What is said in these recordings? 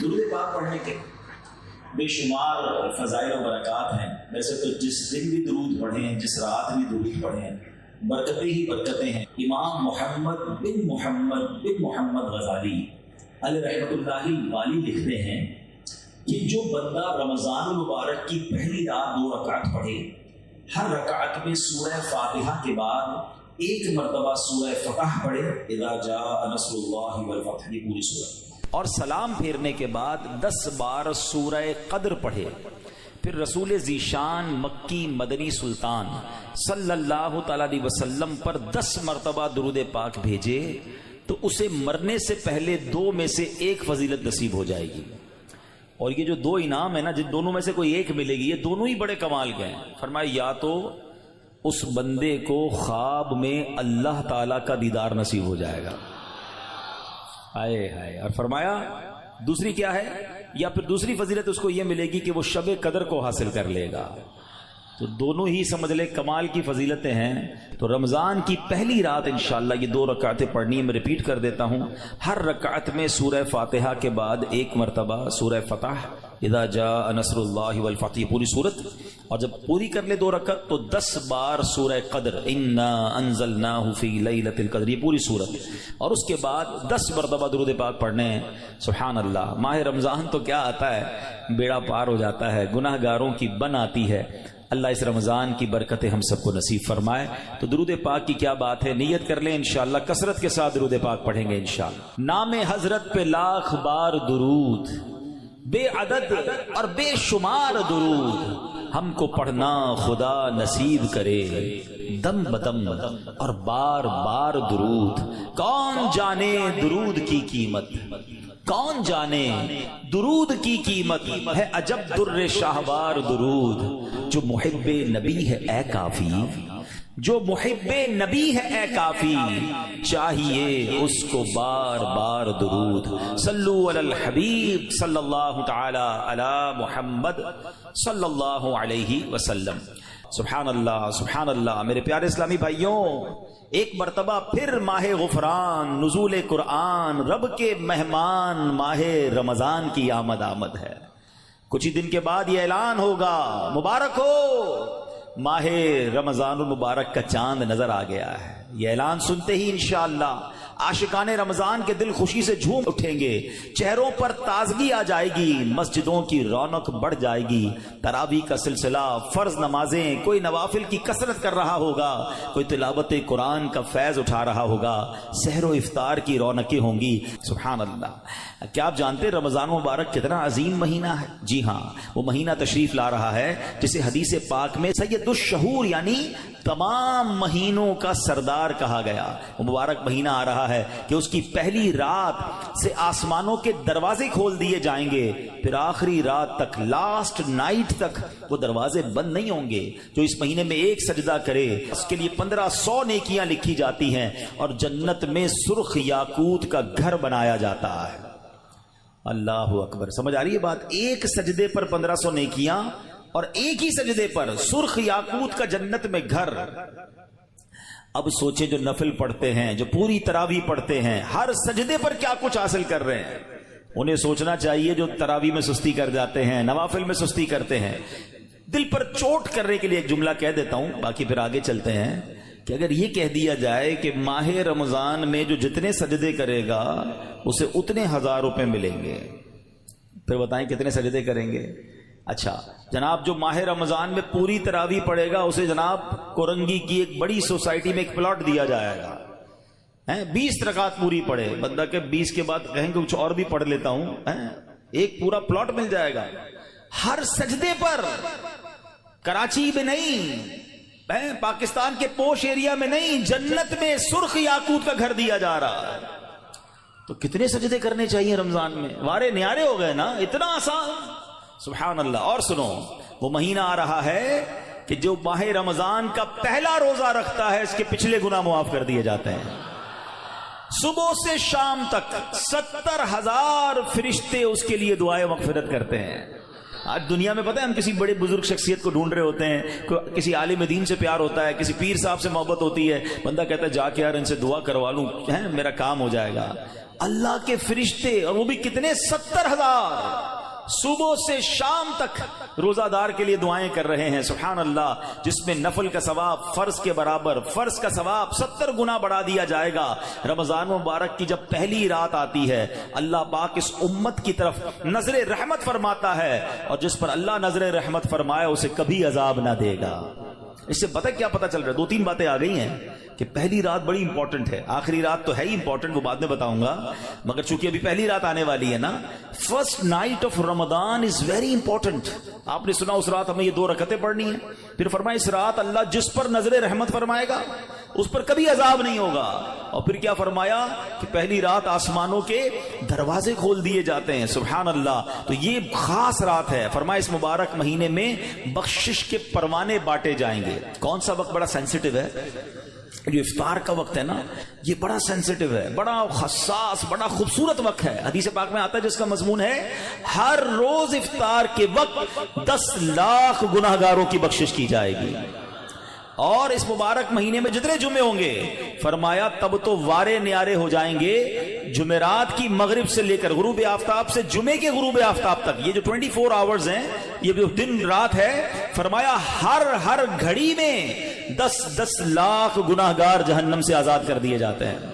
درود پاک پڑھنے کے بے شمار فضائل و برکات ہیں. ویسے تو جس دن بھی درود پڑھیں، جس رات بھی درود پڑھیں، برکتیں ہی برکتیں ہیں. امام محمد بن محمد غزالی علیہ رحمۃ اللہ والی لکھتے ہیں کہ جو بندہ رمضان المبارک کی پہلی رات 2 رکعت پڑھے، ہر رکعت میں سورہ فاتحہ کے بعد ایک مرتبہ سورہ فتح پڑھے، اذا جاء نصر اللہ والفتح، کی پوری سورہ، اور سلام پھیرنے کے بعد 10 بار سورہ قدر پڑھے، پھر رسول ذیشان مکی مدنی سلطان صلی اللہ تعالی علیہ وسلم پر 10 مرتبہ درود پاک بھیجے، تو اسے مرنے سے پہلے 2 میں سے ایک فضیلت نصیب ہو جائے گی. اور یہ جو 2 انعام ہے نا، جن دونوں میں سے کوئی ایک ملے گی، یہ دونوں ہی بڑے کمال کے ہیں. فرمایا یا تو اس بندے کو خواب میں اللہ تعالی کا دیدار نصیب ہو جائے گا، ہائے ہائے، اور فرمایا دوسری کیا ہے، یا پھر دوسری فضیلت اس کو یہ ملے گی کہ وہ شب قدر کو حاصل کر لے گا. تو دونوں ہی سمجھ لے کمال کی فضیلتیں ہیں. تو رمضان کی پہلی رات انشاءاللہ یہ 2 رکعتیں پڑھنی ہے. میں ریپیٹ کر دیتا ہوں، ہر رکعت میں سورہ فاتحہ کے بعد ایک مرتبہ سورہ فتح، اذا جاء نصر اللہ والفتح، پوری سورت، اور جب پوری کر لے 2 رکعت تو 10 بار سورہ قدر، انا انزلناہ فی لیلۃ القدر، یہ پوری سورت، اور اس کے بعد 10 مرتبہ درود پاک پڑھنے ہیں. سبحان اللہ. ماہ رمضان تو کیا آتا ہے، بیڑا پار ہو جاتا ہے، گناہ گاروں کی بن آتی ہے. اللہ اس رمضان کی برکتیں ہم سب کو نصیب فرمائے. تو درود پاک کی کیا بات ہے، نیت کر لیں انشاءاللہ کثرت کے ساتھ درود پاک پڑھیں گے انشاءاللہ. نام حضرت پہ لاکھ بار درود، بے عدد اور بے شمار درود ہم کو پڑھنا خدا نصیب کرے. دم بدم اور بار بار درود، کون جانے درود کی قیمت، کون جانے درود کی قیمت ہے. عجب در شاہوار درود، جو محب نبی ہے اے کافی، جو محب نبی ہے اے کافی، چاہیے اس کو بار بار درود. صلو علی الحبیب صلی اللہ تعالی علی محمد صلی اللہ علیہ وسلم. سبحان اللہ سبحان اللہ. میرے پیارے اسلامی بھائیوں، ایک مرتبہ پھر ماہ غفران، نزول قرآن، رب کے مہمان ماہ رمضان کی آمد ہے. کچھ ہی دن کے بعد یہ اعلان ہوگا، مبارک ہو، ماہ رمضان المبارک کا چاند نظر آ گیا ہے. یہ اعلان سنتے ہی انشاءاللہ عاشقان رمضان کے دل خوشی سے جھوم اٹھیں گے، چہروں پر تازگی آ جائے گی، مسجدوں کی رونق بڑھ جائے گی. تراویح کا سلسلہ، فرض نمازیں، کوئی نوافل کی کثرت کر رہا ہوگا، کوئی تلاوت قرآن کا فیض اٹھا رہا ہوگا، سحر و افطار کی رونقیں ہوں گی. سبحان اللہ. کیا آپ جانتے رمضان مبارک کتنا عظیم مہینہ ہے؟ جی ہاں، وہ مہینہ تشریف لا رہا ہے جسے حدیث پاک میں سید الشہور یعنی تمام مہینوں کا سردار کہا گیا. وہ مبارک مہینہ آ رہا ہے کہ اس کی پہلی رات سے آسمانوں کے دروازے کھول دیے جائیں گے، پھر آخری رات تک، لاسٹ نائٹ تک وہ دروازے بند نہیں ہوں گے. جو اس مہینے میں ایک سجدہ کرے اس کے لیے 1500 نیکیاں لکھی جاتی ہیں، اور جنت میں سرخ یاقوت کا گھر بنایا جاتا ہے. اللہ اکبر. سمجھ آ رہی ہے بات؟ ایک سجدے پر 1500 نیکیاں، اور ایک ہی سجدے پر سرخ یاقوت کا جنت میں گھر. اب سوچیں جو نفل پڑھتے ہیں، جو پوری تراویح پڑھتے ہیں، ہر سجدے پر کیا کچھ حاصل کر رہے ہیں. انہیں سوچنا چاہیے جو تراویح میں سستی کر جاتے ہیں، نوافل میں سستی کرتے ہیں. دل پر چوٹ کرنے کے لیے ایک جملہ کہہ دیتا ہوں، باقی پھر آگے چلتے ہیں. کہ اگر یہ کہہ دیا جائے کہ ماہ رمضان میں جو جتنے سجدے کرے گا اسے اتنے 1000 روپے ملیں گے، پھر بتائیں کتنے سجدے کریں گے. اچھا جناب، جو ماہ رمضان میں پوری تراویح پڑھے گا اسے جناب کورنگی کی ایک بڑی سوسائٹی میں ایک پلاٹ دیا جائے گا، 20 رکعت پوری پڑھے. بندہ کہ 20 کے بعد کہیں گے کچھ اور بھی پڑھ لیتا ہوں، ایک پورا پلاٹ مل جائے گا. ہر سجدے پر، کراچی میں نہیں، پاکستان کے پوش ایریا میں نہیں، جنت میں سرخ یاقوت کا گھر دیا جا رہا ہے. تو کتنے سجدے کرنے چاہیے رمضان میں؟ وارے نیارے ہو گئے نا، اتنا آسان. سبحان اللہ. اور سنو، وہ مہینہ آ رہا ہے کہ جو ماہ رمضان کا پہلا روزہ رکھتا ہے اس کے پچھلے گناہ معاف کر دیے جاتے ہیں. صبح سے شام تک 70,000 فرشتے اس کے لیے دعائیں مغفرت کرتے ہیں. آج دنیا میں پتہ ہے ہم کسی بڑے بزرگ شخصیت کو ڈھونڈ رہے ہوتے ہیں, کسی عالم دین سے پیار ہوتا ہے, کسی پیر صاحب سے محبت ہوتی ہے, بندہ کہتا ہے جا کے یار ان سے دعا کروا لوں میرا کام ہو جائے گا. اللہ کے فرشتے, اور وہ بھی کتنے, 70,000 صبح سے شام تک روزہ دار کے لیے دعائیں کر رہے ہیں. سبحان اللہ, جس میں نفل کا ثواب فرض کے برابر, فرض کا ثواب 70 گنا بڑھا دیا جائے گا. رمضان مبارک کی جب پہلی رات آتی ہے, اللہ پاک اس امت کی طرف نظر رحمت فرماتا ہے, اور جس پر اللہ نظر رحمت فرمائے اسے کبھی عذاب نہ دے گا. اس سے پتہ کیا پتہ چل رہا ہے؟ 2-3 باتیں آ گئی ہیں کہ پہلی رات بڑی امپورٹنٹ ہے. آخری رات تو ہے ہی امپورٹنٹ, وہ بعد میں بتاؤں گا, مگر چونکہ ابھی پہلی رات آنے والی ہے نا, first night of Ramzan is very important. آپ نے سنا اس رات ہمیں یہ 2 رکعتیں پڑھنی ہیں, پھر فرمایا اس رات اللہ جس پر نظر رحمت فرمائے گا اس پر کبھی عذاب نہیں ہوگا. اور پھر کیا فرمایا کہ پہلی رات آسمانوں کے دروازے کھول دیے جاتے ہیں. سبحان اللہ, تو یہ خاص رات ہے. فرمایا اس مبارک مہینے میں بخشش کے پروانے بانٹے جائیں گے. کون سا وقت بڑا سینسٹیو ہے؟ جو افطار کا وقت ہے نا, یہ بڑا سینسٹیو ہے, بڑا حساس, بڑا خوبصورت وقت ہے. حدیث پاک میں آتا ہے جس کا مضمون ہے ہر روز افطار کے وقت 10 لاکھ گناہگاروں کی بخشش کی جائے گی. اور اس مبارک مہینے میں جتنے جمعے ہوں گے, فرمایا تب تو وارے نیارے ہو جائیں گے جمعرات کی مغرب سے لے کر غروب آفتاب سے جمعے کے غروب آفتاب تک. یہ جو 24 آورز ہیں, یہ جو دن رات ہے, فرمایا ہر گھڑی میں 10 لاکھ گناہگار جہنم سے آزاد کر دیے جاتے ہیں.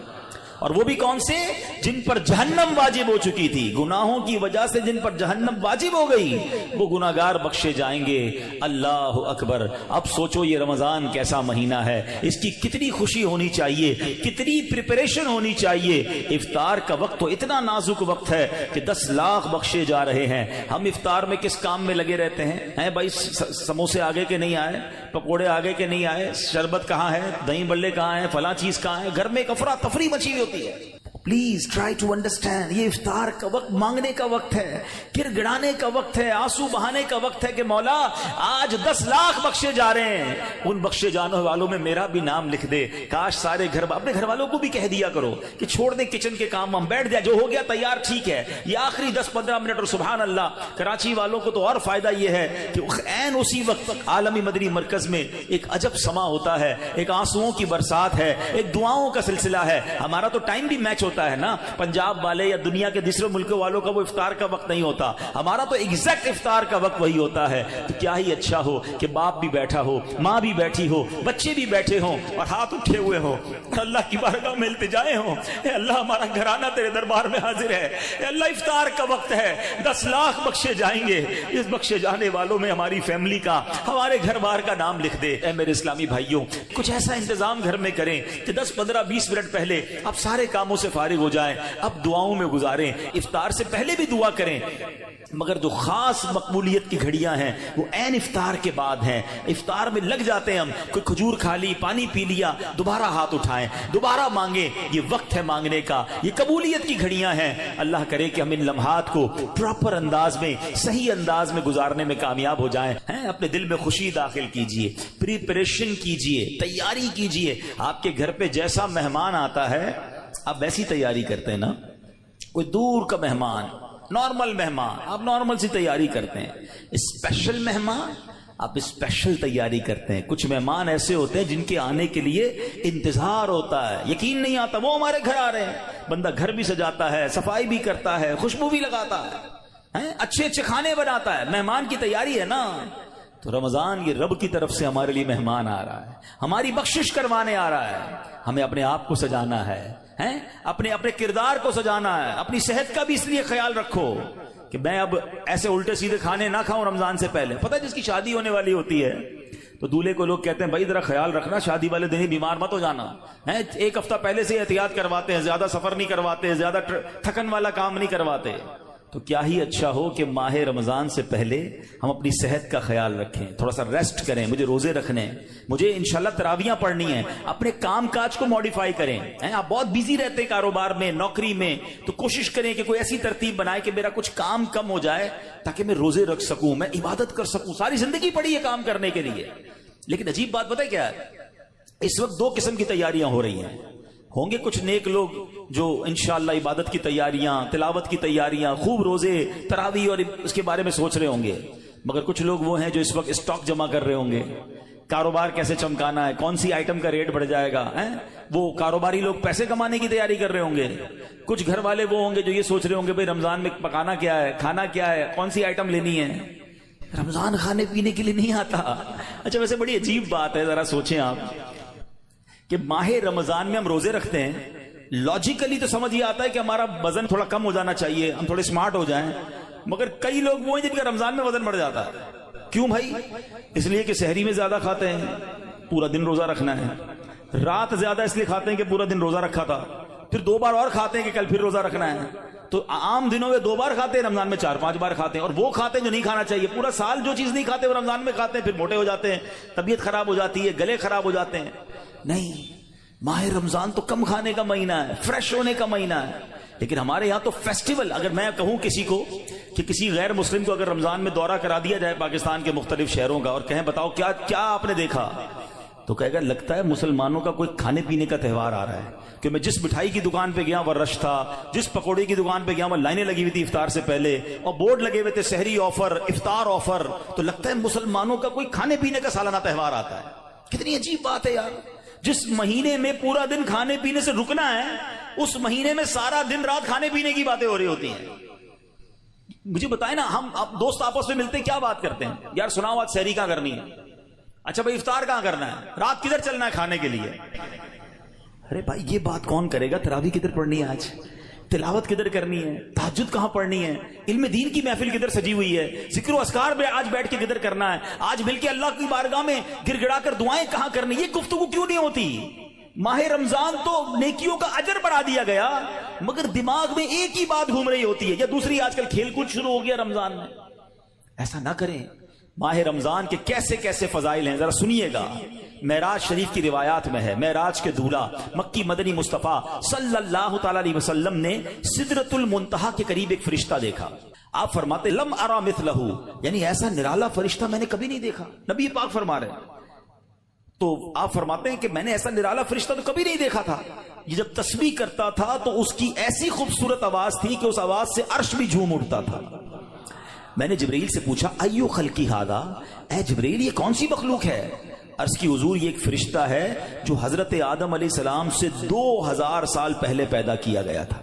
اور وہ بھی کون سے؟ جن پر جہنم واجب ہو چکی تھی, گناہوں کی وجہ سے جن پر جہنم واجب ہو گئی, وہ گناہگار بخشے جائیں گے. اللہ اکبر. اب سوچو یہ رمضان کیسا مہینہ ہے, اس کی کتنی خوشی ہونی چاہیے, کتنی پریپریشن ہونی چاہیے. افطار کا وقت تو اتنا نازک وقت ہے کہ 10 لاکھ بخشے جا رہے ہیں. ہم افطار میں کس کام میں لگے رہتے ہیں بھائی؟ سموسے آگے کے نہیں آئے, پکوڑے آگے کے نہیں آئے, شربت کہاں ہے, دہی بلے کہاں ہیں, فلاں چیز کہاں ہے, گھر میں ایک افراتفری مچی ہوئی ہوتی ہے. پلیز ٹرائی ٹو انڈرسٹینڈ, یہ افطار کا وقت مانگنے کا وقت ہے, گر گڑانے کا وقت ہے, آنسو بہانے کا وقت ہے کہ مولا آج 10 لاکھ بخشے جا رہے ہیں. ان بخشے جانے والوں میں میرا بھی نام لکھ دے. کاش سارے اپنے گھر والوں کو بھی کہہ دیا کرو کہ چھوڑ دیں کچن کے کام, ہم بیٹھ جائیں, جو ہو گیا تیار ٹھیک ہے. یہ آخری 10-15 منٹ, اور سبحان اللہ کراچی والوں کو تو اور فائدہ یہ ہے کہ عین اسی وقت عالمی مدنی مرکز میں ایک عجب سما ہوتا ہے, ایک آنسوؤں کی برسات ہے, ایک دعاؤں کا سلسلہ ہے. ہمارا تو ٹائم بھی میچ ہوتا ہے نا, پنجاب والے یا دنیا کے دوسرے ملکوں والوں کا وہ افطار کا وقت نہیں ہوتا, ہمارا تو ایگزیکٹ افطار کا وقت وہی ہوتا ہے. تو کیا ہی اچھا ہو کہ باپ بھی بیٹھا ہو, ماں بھی بیٹھی ہو, بچے بھی بیٹھے ہوں اور ہاتھ اٹھے ہوئے ہوں, اللہ کی بارگاہ میں التجائیں ہوں, اے اللہ ہمارا گھرانہ تیرے دربار میں حاضر ہے, اے اللہ افطار کا وقت ہے, 10 لاکھ بخشے جائیں گے. اس بخشے جانے والوں میں ہماری فیملی کا, ہمارے گھر بار کا نام لکھ دے. اے میرے اسلامی بھائیوں, کچھ ایسا انتظام گھر میں کریں کہ 10-15-20 منٹ پہلے اب سارے کاموں سے فارغ ہو جائیں, اب دعاؤں میں گزاریں. افطار سے پہلے بھی دعا کریں, مگر جو خاص مقبولیت کی گھڑیاں ہیں وہ عین افطار کے بعد ہیں. افطار میں لگ جاتے ہیں ہم, کوئی کھجور کھا لی, پانی پی لیا, دوبارہ ہاتھ اٹھائیں, دوبارہ مانگیں. یہ وقت ہے مانگنے کا, یہ قبولیت کی گھڑیاں ہیں. اللہ کرے کہ ہم ان لمحات کو پراپر انداز میں, صحیح انداز میں گزارنے میں کامیاب ہو جائیں. اپنے دل میں خوشی داخل کیجئے, پریپریشن کیجئے, تیاری کیجئے. آپ کے گھر پہ جیسا مہمان آتا ہے آپ ویسی تیاری کرتے ہیں نا. کوئی دور کا مہمان, نارمل مہمان, آپ نارمل سی تیاری کرتے ہیں. اسپیشل مہمان آپ اسپیشل تیاری کرتے ہیں. کچھ مہمان ایسے ہوتے ہیں جن کے آنے کے لیے انتظار ہوتا ہے, یقین نہیں آتا وہ ہمارے گھر آ رہے ہیں. بندہ گھر بھی سجاتا ہے, صفائی بھی کرتا ہے, خوشبو بھی لگاتا ہے, اچھے اچھے کھانے بناتا ہے. مہمان کی تیاری ہے نا. تو رمضان یہ رب کی طرف سے ہمارے لیے مہمان آ رہا ہے, ہماری بخشش کروانے آ رہا ہے. ہمیں اپنے آپ کو سجانا ہے, اپنے کردار کو سجانا ہے. اپنی صحت کا بھی اس لیے خیال رکھو کہ میں اب ایسے الٹے سیدھے کھانے نہ کھاؤں رمضان سے پہلے. پتہ ہے جس کی شادی ہونے والی ہوتی ہے تو دولہے کو لوگ کہتے ہیں بھائی ذرا خیال رکھنا, شادی والے دن ہی بیمار مت ہو جانا. 1 ہفتہ پہلے سے احتیاط کرواتے ہیں, زیادہ سفر نہیں کرواتے, زیادہ تھکن والا کام نہیں کرواتے. تو کیا ہی اچھا ہو کہ ماہ رمضان سے پہلے ہم اپنی صحت کا خیال رکھیں, تھوڑا سا ریسٹ کریں. مجھے روزے رکھنے ہیں, مجھے انشاءاللہ تراویاں پڑھنی ہیں. اپنے کام کاج کو موڈیفائی کریں. آپ بہت بیزی رہتے ہیں کاروبار میں, نوکری میں, تو کوشش کریں کہ کوئی ایسی ترتیب بنائے کہ میرا کچھ کام کم ہو جائے تاکہ میں روزے رکھ سکوں, میں عبادت کر سکوں. ساری زندگی پڑی ہے کام کرنے کے لیے. لیکن عجیب بات پتہ ہے کیا ہے, اس وقت 2 قسم کی تیاریاں ہو رہی ہیں. ہوں گے کچھ نیک لوگ جو انشاءاللہ عبادت کی تیاریاں، تلاوت کی تیاریاں، خوب روزے، تراویح اور اس کے بارے میں سوچ رہے ہوں گے، مگر کچھ لوگ وہ ہیں جو اس وقت اسٹاک جمع کر رہے ہوں گے، کاروبار کیسے چمکانا ہے، کون سی آئٹم کا ریٹ بڑھ جائے گا، وہ کاروباری لوگ پیسے کمانے کی تیاری کر رہے ہوں گے، کچھ گھر والے وہ ہوں گے جو یہ سوچ رہے ہوں گے بھئی رمضان میں پکانا کیا ہے، کھانا کیا ہے، کون سی آئٹم لینی ہے۔ رمضان کھانے پینے کے لیے نہیں آتا۔ اچھا ویسے بڑی عجیب بات ہے، ذرا سوچیں آپ کہ ماہ رمضان میں ہم روزے رکھتے ہیں، لاجیکلی تو سمجھ یہ آتا ہے کہ ہمارا وزن تھوڑا کم ہو جانا چاہیے، ہم تھوڑے سمارٹ ہو جائیں، مگر کئی لوگ وہ ہیں جن کا رمضان میں وزن بڑھ جاتا ہے۔ کیوں بھائی؟ اس لیے کہ سحری میں زیادہ کھاتے ہیں، پورا دن روزہ رکھنا ہے، رات زیادہ اس لیے کھاتے ہیں کہ پورا دن روزہ رکھا تھا، پھر 2 بار اور کھاتے ہیں کہ کل پھر روزہ رکھنا ہے، تو عام دنوں میں 2 بار کھاتے ہیں، رمضان میں 4-5 بار کھاتے ہیں، اور وہ کھاتے ہیں جو نہیں کھانا چاہیے، پورا سال جو چیز نہیں کھاتے وہ رمضان میں کھاتے ہیں، پھر موٹے ہو جاتے ہیں، طبیعت خراب ہو جاتی ہے، گلے خراب ہو جاتے ہیں۔ نہیں، ماہ رمضان تو کم کھانے کا مہینہ ہے، فریش ہونے کا مہینہ ہے، لیکن ہمارے یہاں تو فیسٹیول، اگر میں کہوں کسی کو کہ کسی غیر مسلم کو اگر رمضان میں دورہ کرا دیا جائے پاکستان کے مختلف شہروں کا اور کہیں بتاؤ کیا آپ نے دیکھا، تو کہے گا لگتا ہے مسلمانوں کا کوئی کھانے پینے کا تہوار آ رہا ہے، کہ میں جس مٹھائی کی دکان پہ گیا وہ رش تھا، جس پکوڑے کی دکان پہ گیا وہ لائنیں لگی ہوئی تھی افطار سے پہلے، اور بورڈ لگے ہوئے تھے سحری آفر، افطار آفر، تو لگتا ہے مسلمانوں کا کوئی کھانے پینے کا سالانہ تہوار آتا ہے۔ کتنی عجیب بات ہے یار، جس مہینے میں پورا دن کھانے پینے سے رکنا ہے، اس مہینے میں سارا دن رات کھانے پینے کی باتیں ہو رہی ہوتی ہیں۔ مجھے بتائیں نا، ہم دوست آپس میں ملتے کیا بات کرتے ہیں؟ یار سناؤ آج سحری کہاں کرنی ہے؟ اچھا بھائی افطار کہاں کرنا ہے؟ رات کدھر چلنا ہے کھانے کے لیے؟ ارے بھائی یہ بات کون کرے گا؟ تراویح کدھر پڑھنی ہے آج؟ تلاوت کدھر کرنی ہے؟ تہجد کہاں پڑھنی ہے؟ علم دین کی محفل کدھر سجی ہوئی ہے؟ ذکر و اذکار میں آج بیٹھ کے کدھر کرنا ہے؟ آج مل کے اللہ کی بارگاہ میں گر گڑا کر دعائیں کہاں کرنی؟ یہ گفتگو کیوں نہیں ہوتی؟ ماہ رمضان تو نیکیوں کا اجر بڑھا دیا گیا، مگر دماغ میں ایک ہی بات گھوم رہی ہوتی ہے، یا دوسری آج کل کھیل کود شروع ہو گیا رمضان میں۔ ایسا نہ کریں۔ ماہ رمضان کے کیسے کیسے فضائل ہیں ذرا سنیے گا۔ معراج شریف کی روایات میں ہے، معراج کے دولہ مکی مدنی مصطفیٰ صلی اللہ تعالی علیہ وسلم نے سدرۃ المنتہا کے قریب ایک فرشتہ دیکھا۔ آپ فرماتے لم ارا مثلہ، یعنی ایسا نرالا فرشتہ میں نے کبھی نہیں دیکھا۔ نبی پاک فرما رہے ہیں، تو آپ فرماتے ہیں کہ میں نے ایسا نرالا فرشتہ تو کبھی نہیں دیکھا تھا۔ یہ جب تسبیح کرتا تھا تو اس کی ایسی خوبصورت آواز تھی کہ اس آواز سے عرش بھی جھوم اٹھتا تھا۔ میں نے جبرائیل سے پوچھا ایو خلقی ھذا، اے جبرائیل یہ کون سی مخلوق ہے؟ عرض کی حضور یہ ایک فرشتہ ہے جو حضرت آدم علیہ السلام سے 2000 سال پہلے پیدا کیا گیا تھا۔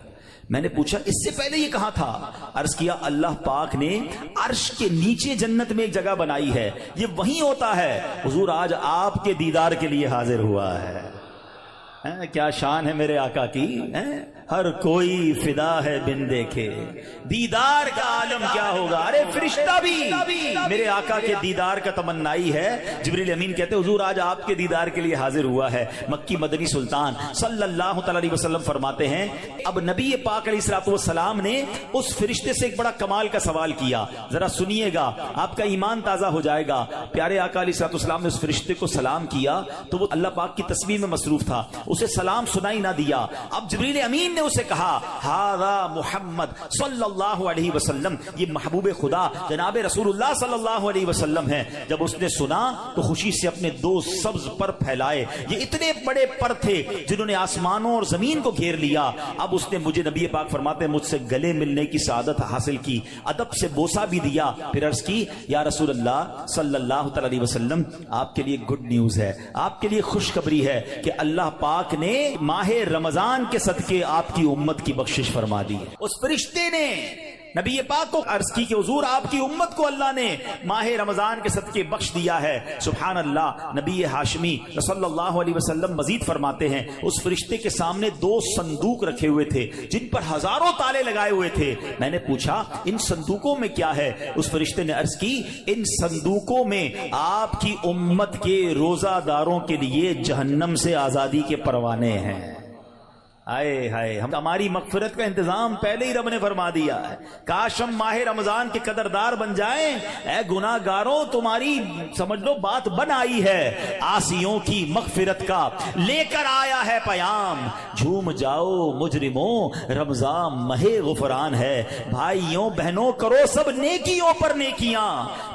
میں نے پوچھا اس سے پہلے یہ کہاں تھا؟ عرض کیا اللہ پاک نے عرش کے نیچے جنت میں ایک جگہ بنائی ہے، یہ وہیں ہوتا ہے۔ حضور آج آپ کے دیدار کے لیے حاضر ہوا ہے۔ کیا شان ہے میرے آقا کی، ہر کوئی فدا ہے بن دیکھے، دیدار کا عالم کیا ہوگا۔ ارے فرشتہ بھی میرے آقا کے دیدار کا تمنائی ہے۔ جبریل امین کہتے ہیں حضور آج آپ کے دیدار کے لیے حاضر ہوا ہے۔ مکی مدنی سلطان صلی اللہ تعالی علیہ وسلم فرماتے ہیں اب نبی پاک علیہ الصلوۃ والسلام نے اس فرشتے سے ایک بڑا کمال کا سوال کیا، ذرا سنیے گا، آپ کا ایمان تازہ ہو جائے گا۔ پیارے آقا علیہ الصلوۃ والسلام نے اس فرشتے کو سلام کیا تو وہ اللہ پاک کی تسبیح میں مصروف تھا، اسے سلام سنائی نہ دیا۔ اب جبریل امین نے اسے کہا ہذا محمد صلی اللہ علیہ وسلم، یہ محبوب خدا جناب رسول اللہ صلی اللہ علیہ وسلم ہے۔ جب اس نے سنا تو خوشی سے اپنے 2 سبز پر پھیلائے، یہ اتنے بڑے پر تھے جنہوں نے آسمانوں اور زمین کو گھیر لیا۔ اب اس نے مجھے نبی پاک فرماتے ہیں مجھ سے گلے ملنے کی سعادت حاصل کی، ادب سے بوسہ بھی دیا، پھر عرض کی یا رسول اللہ صلی اللہ تعالی علیہ وسلم آپ کے لیے گڈ نیوز ہے، آپ کے لیے خوشخبری ہے کہ اللہ پاک نے ماہ رمضان کے صدقے آپ کی امت کی بخشش فرما دی۔ اس فرشتے نے نبی پاک کو عرض کی کہ حضور آپ کی امت کو اللہ نے ماہ رمضان کے صدقے بخش دیا ہے۔ سبحان اللہ۔ نبی ہاشمی صلی اللہ علیہ وسلم مزید فرماتے ہیں اس فرشتے کے سامنے 2 صندوق رکھے ہوئے تھے جن پر ہزاروں تالے لگائے ہوئے تھے۔ میں نے پوچھا ان صندوقوں میں کیا ہے؟ اس فرشتے نے عرض کی ان صندوقوں میں آپ کی امت کے روزہ داروں کے لیے جہنم سے آزادی کے پروانے ہیں۔ آئے ہائے، ہماری مغفرت کا انتظام پہلے ہی رب نے فرما دیا ہے۔ کاش ہم ماہ رمضان کے قدردار بن جائیں۔ اے گناہ گاروں تمہاری سمجھ لو بات بن آئی ہے، عاصیوں کی مغفرت کا لے کر آیا ہے پیام۔ جھوم جاؤ مجرموں رمضان ماہ غفران ہے، بھائیوں بہنوں کرو سب نیکیوں پر نیکیاں،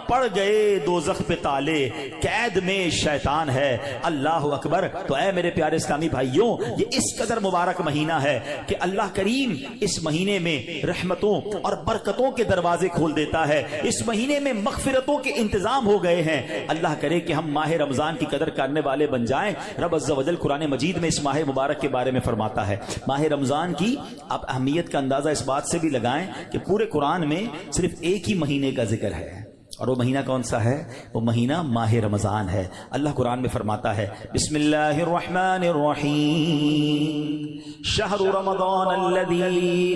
پڑ گئے دوزخ پہ تالے، قید میں شیطان ہے، اللہ اکبر۔ تو اے میرے پیارے اسلامی بھائیوں، یہ اس قدر مبارک مہینہ ہے کہ اللہ کریم اس مہینے میں رحمتوں اور برکتوں کے دروازے کھول دیتا ہے، اس مہینے میں مغفرتوں کے انتظام ہو گئے ہیں۔ اللہ کرے کہ ہم ماہ رمضان کی قدر کرنے والے بن جائیں۔ رب عز و جل قرآن مجید میں اس ماہ مبارک کے بارے میں فرماتا ہے۔ ماہ رمضان کی آپ اہمیت کا اندازہ اس بات سے بھی لگائیں کہ پورے قرآن میں صرف ایک ہی مہینے کا ذکر ہے، اور وہ مہینہ کون سا ہے؟ وہ مہینہ ماہ رمضان ہے۔ اللہ قرآن میں فرماتا ہے بسم اللہ الرحمن الرحیم شہر رمضان الذی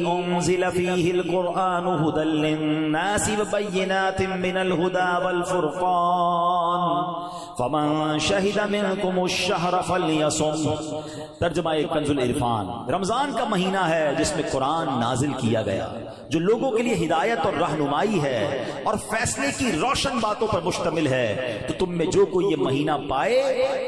انزل فیہ القرآن ھدی للناس وبینات من الھدی والفرقان فمن شہد منکم الشہر فلیصم۔ ترجمہ کنز العرفان۔ رمضان کا مہینہ ہے جس میں قرآن نازل کیا گیا، جو لوگوں کے لیے ہدایت اور رہنمائی ہے اور فیصلے کی روشن باتوں پر مشتمل ہے۔ تو تم میں جو کوئی یہ مہینہ پائے